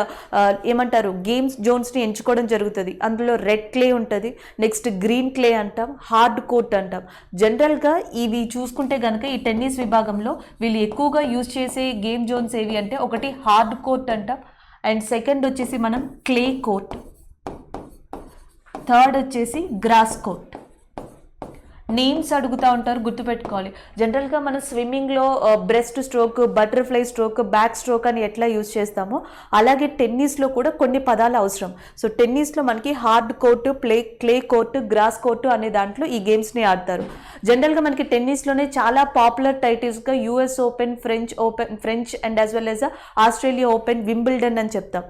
ఏమంటారు గేమ్స్ జోన్స్ని ఎంచుకోవడం జరుగుతుంది. అందులో రెడ్ క్లే ఉంటుంది, నెక్స్ట్ గ్రీన్ క్లే అంటాం, హార్డ్ కోర్ట్ అంటాం. జనరల్గా ఇవి చూసుకుంటే కనుక ఈ టెన్నిస్ విభాగంలో వీళ్ళు ఎక్కువగా యూజ్ చేసే గేమ్ జోన్స్ ఏవి అంటే ఒకటి హార్డ్ కోర్ట్ అంటాం, అండ్ సెకండ్ వచ్చేసి మనం క్లే కోర్ట్, థర్డ్ వచ్చేసి గ్రాస్ కోర్ట్. నేమ్స్ అడుగుతూ ఉంటారు, గుర్తుపెట్టుకోవాలి. జనరల్గా మనం స్విమ్మింగ్లో breaststroke, butterfly stroke, backstroke అని ఎట్లా యూజ్ చేస్తామో అలాగే టెన్నిస్లో కూడా కొన్ని పదాలు అవసరం. సో టెన్నిస్లో మనకి hard court, clay court, grass court అనే దాంట్లో ఈ గేమ్స్ని ఆడతారు. జనరల్గా మనకి టెన్నిస్లోనే చాలా పాపులర్ టైటిల్స్గా US open, French and as well as Australia open, Wimbledon అని చెప్తాం.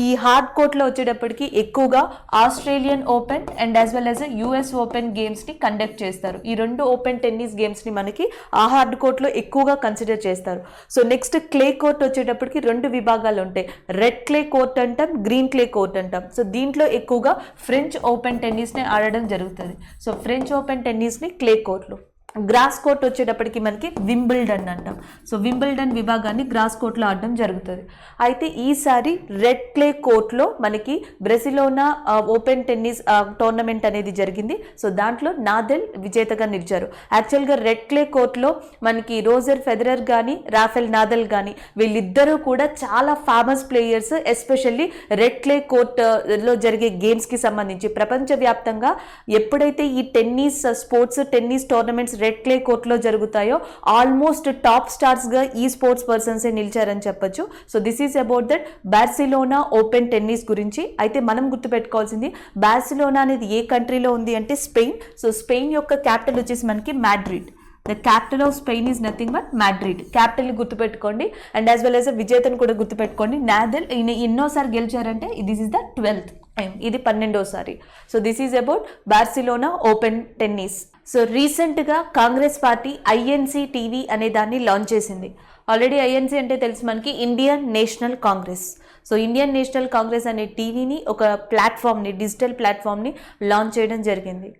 ఈ హార్డ్ కోర్ట్లో వచ్చేటప్పటికి ఎక్కువగా Australian open and as well as US open గేమ్స్ని కండక్ట్ చేస్తారు. ఈ 2 ఓపెన్ టెన్నిస్ గేమ్స్ని మనకి ఆ హార్డ్ కోర్ట్లో ఎక్కువగా కన్సిడర్ చేస్తారు. సో నెక్స్ట్ క్లే కోర్ట్ వచ్చేటప్పటికి 2 విభాగాలు ఉంటాయి. రెడ్ క్లే కోర్ట్ అంటాం, గ్రీన్ క్లే కోర్ట్ అంటాం. సో దీంట్లో ఎక్కువగా ఫ్రెంచ్ ఓపెన్ టెన్నిస్ని ఆడడం జరుగుతుంది. సో ఫ్రెంచ్ ఓపెన్ టెన్నిస్ని క్లే కోర్ట్లో. గ్రాస్ కోర్ట్ వచ్చేటప్పటికి మనకి వింబుల్డన్ అంటాం. సో వింబుల్డన్ విభాగాన్ని గ్రాస్ కోర్ట్లో ఆడడం జరుగుతుంది. అయితే ఈసారి రెడ్ క్లే కోర్ట్లో మనకి బార్సిలోనా ఓపెన్ టెన్నిస్ టోర్నమెంట్ అనేది జరిగింది. సో దాంట్లో నాదల్ విజేతగా నిలిచారు. యాక్చువల్గా రెడ్ క్లే కోర్ట్లో మనకి రోజర్ ఫెడరర్ కానీ రాఫెల్ నాదల్ కానీ వీళ్ళిద్దరూ కూడా చాలా famous players. Especially red clay కోర్ట్లో జరిగే గేమ్స్కి సంబంధించి ప్రపంచవ్యాప్తంగా ఎప్పుడైతే ఈ టెన్నిస్ టోర్నమెంట్స్ రెడ్ క్లే కోర్ట్లో జరుగుతాయో ఆల్మోస్ట్ టాప్ స్టార్స్గా ఈ స్పోర్ట్స్ పర్సన్సే నిలిచారని చెప్పొచ్చు. So this is about that Barcelona open tennis గురించి. అయితే మనం గుర్తుపెట్టుకోవాల్సింది బార్సిలోనా అనేది ఏ కంట్రీలో ఉంది అంటే స్పెయిన్. సో స్పెయిన్ యొక్క క్యాపిటల్ వచ్చేసి మనకి Madrid. The capital of Spain is nothing but Madrid. క్యాపిటల్ని గుర్తుపెట్టుకోండి అండ్ యాజ్ వెల్ యాజ్ విజేతను కూడా గుర్తుపెట్టుకోండి. నాదల్ ఎన్నోసారి గెలిచారంటే this is the 12th time, ఇది 12వసారి. So this is about Barcelona open tennis. So రీసెంట్గా కాంగ్రెస్ పార్టీ ఐఎన్సీ టీవీ అనే దాన్ని లాంచ్ చేసింది. ఆల్రెడీ ఐఎన్సీ అంటే తెలుసు మనకి Indian national Congress. So Indian national Congress అనే టీవీని ఒక ప్లాట్ఫామ్ని, డిజిటల్ ప్లాట్ఫామ్ని లాంచ్ చేయడం జరిగింది.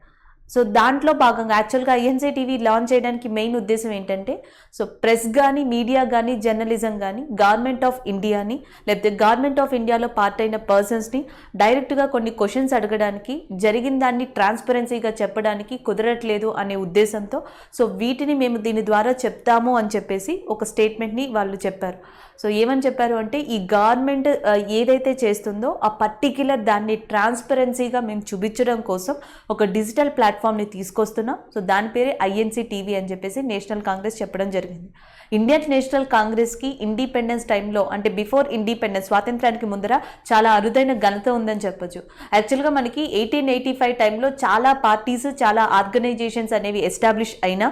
సో దాంట్లో భాగంగా యాక్చువల్గా ఐఎన్సీ టీవీ లాంచ్ చేయడానికి మెయిన్ ఉద్దేశం ఏంటంటే సో ప్రెస్ కానీ, మీడియా కానీ, జర్నలిజం కానీ గవర్నమెంట్ ఆఫ్ ఇండియాని లేకపోతే గవర్నమెంట్ ఆఫ్ ఇండియాలో పార్ట్ అయిన పర్సన్స్ని డైరెక్ట్గా కొన్ని క్వశ్చన్స్ అడగడానికి, జరిగిన దాన్ని ట్రాన్స్పరెన్సీగా చెప్పడానికి కుదరట్లేదు అనే ఉద్దేశంతో సో వీటిని మేము దీని ద్వారా చెప్తాము అని చెప్పేసి ఒక స్టేట్మెంట్ని వాళ్ళు చెప్పారు. సో ఏమని చెప్పారు అంటే ఈ గవర్నమెంట్ ఏదైతే చేస్తుందో ఆ పర్టిక్యులర్ దాన్ని ట్రాన్స్పరెన్సీగా మేము చూపించడం కోసం ఒక డిజిటల్ ప్లాట్ఫామ్ ప్లాట్ఫామ్ని తీసుకొస్తున్నాం. సో దాని పేరే ఐఎన్సీ టీవీ అని చెప్పేసి నేషనల్ కాంగ్రెస్ చెప్పడం జరిగింది. ఇండియన్ నేషనల్ కాంగ్రెస్కి ఇండిపెండెన్స్ టైంలో అంటే బిఫోర్ ఇండిపెండెన్స్ స్వాతంత్రానికి ముందర చాలా అరుదైన ఘనత ఉందని చెప్పొచ్చు. యాక్చువల్గా మనకి 1885 టైంలో చాలా పార్టీస్ చాలా ఆర్గనైజేషన్స్ అనేవి ఎస్టాబ్లిష్ అయినా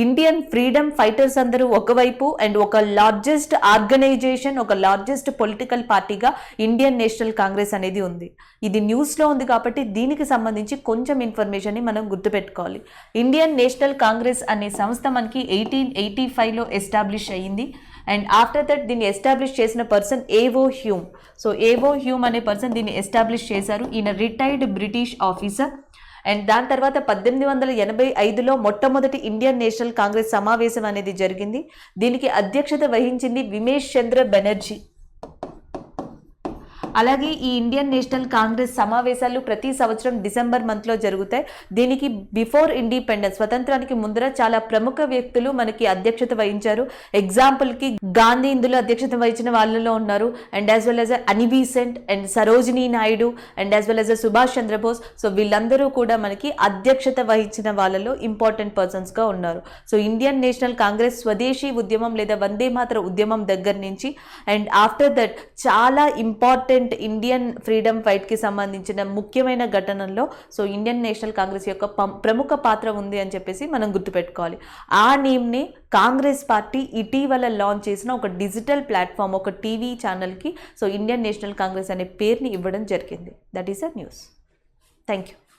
ఇండియన్ ఫ్రీడమ్ ఫైటర్స్ అందరూ ఒకవైపు అండ్ ఒక లార్జెస్ట్ ఆర్గనైజేషన్ ఒక లార్జెస్ట్ పొలిటికల్ పార్టీగా ఇండియన్ నేషనల్ కాంగ్రెస్ అనేది ఉంది. ఇది న్యూస్లో ఉంది కాబట్టి దీనికి సంబంధించి కొంచెం ఇన్ఫర్మేషన్ని మనం గుర్తుపెట్టుకోవాలి. ఇండియన్ నేషనల్ కాంగ్రెస్ అనే సంస్థ మనకి 1885లో ఎస్టాబ్లిష్ అయ్యింది. అండ్ ఆఫ్టర్ దట్ దీన్ని ఎస్టాబ్లిష్ చేసిన పర్సన్ ఏవో హ్యూమ్. సో ఏవో హ్యూమ్ అనే పర్సన్ దీన్ని ఎస్టాబ్లిష్ చేశారు. ఈయన రిటైర్డ్ బ్రిటిష్ ఆఫీసర్. అండ్ దాని తర్వాత 1885లో మొట్టమొదటి ఇండియన్ నేషనల్ కాంగ్రెస్ సమావేశం అనేది జరిగింది. దీనికి అధ్యక్షత వహించింది విమేష్ చంద్ర బెనర్జీ. అలాగే ఈ ఇండియన్ నేషనల్ కాంగ్రెస్ సమావేశాలు ప్రతి సంవత్సరం డిసెంబర్ మంత్లో జరుగుతాయి. దీనికి బిఫోర్ ఇండిపెండెన్స్ స్వతంత్రానికి ముందర చాలా ప్రముఖ వ్యక్తులు మనకి అధ్యక్షత వహించారు. ఎగ్జాంపుల్కి గాంధీ ఇందులో అధ్యక్షత వహించిన వాళ్ళలో ఉన్నారు. And as well as Annie Besant and Sarojini Naidu and as well as Subhash Chandrabose. So వీళ్ళందరూ కూడా మనకి అధ్యక్షత వహించిన వాళ్ళలో ఇంపార్టెంట్ పర్సన్స్గా ఉన్నారు. సో ఇండియన్ నేషనల్ కాంగ్రెస్ స్వదేశీ ఉద్యమం లేదా వందే మాతర ఉద్యమం దగ్గర నుంచి అండ్ ఆఫ్టర్ దట్ చాలా ఇంపార్టెంట్ ఇండియన్ ఫ్రీడమ్ ఫైట్కి సంబంధించిన ముఖ్యమైన ఘటనల్లో సో ఇండియన్ నేషనల్ కాంగ్రెస్ యొక్క ప్రముఖ పాత్ర ఉంది అని చెప్పేసి మనం గుర్తుపెట్టుకోవాలి. ఆ నేమ్ని కాంగ్రెస్ పార్టీ ఇటీవల లాంచ్ చేసిన ఒక డిజిటల్ ప్లాట్ఫామ్ ఒక టీవీ ఛానల్కి సో ఇండియన్ నేషనల్ కాంగ్రెస్ అనే పేరుని ఇవ్వడం జరిగింది. That is a news. Thank you.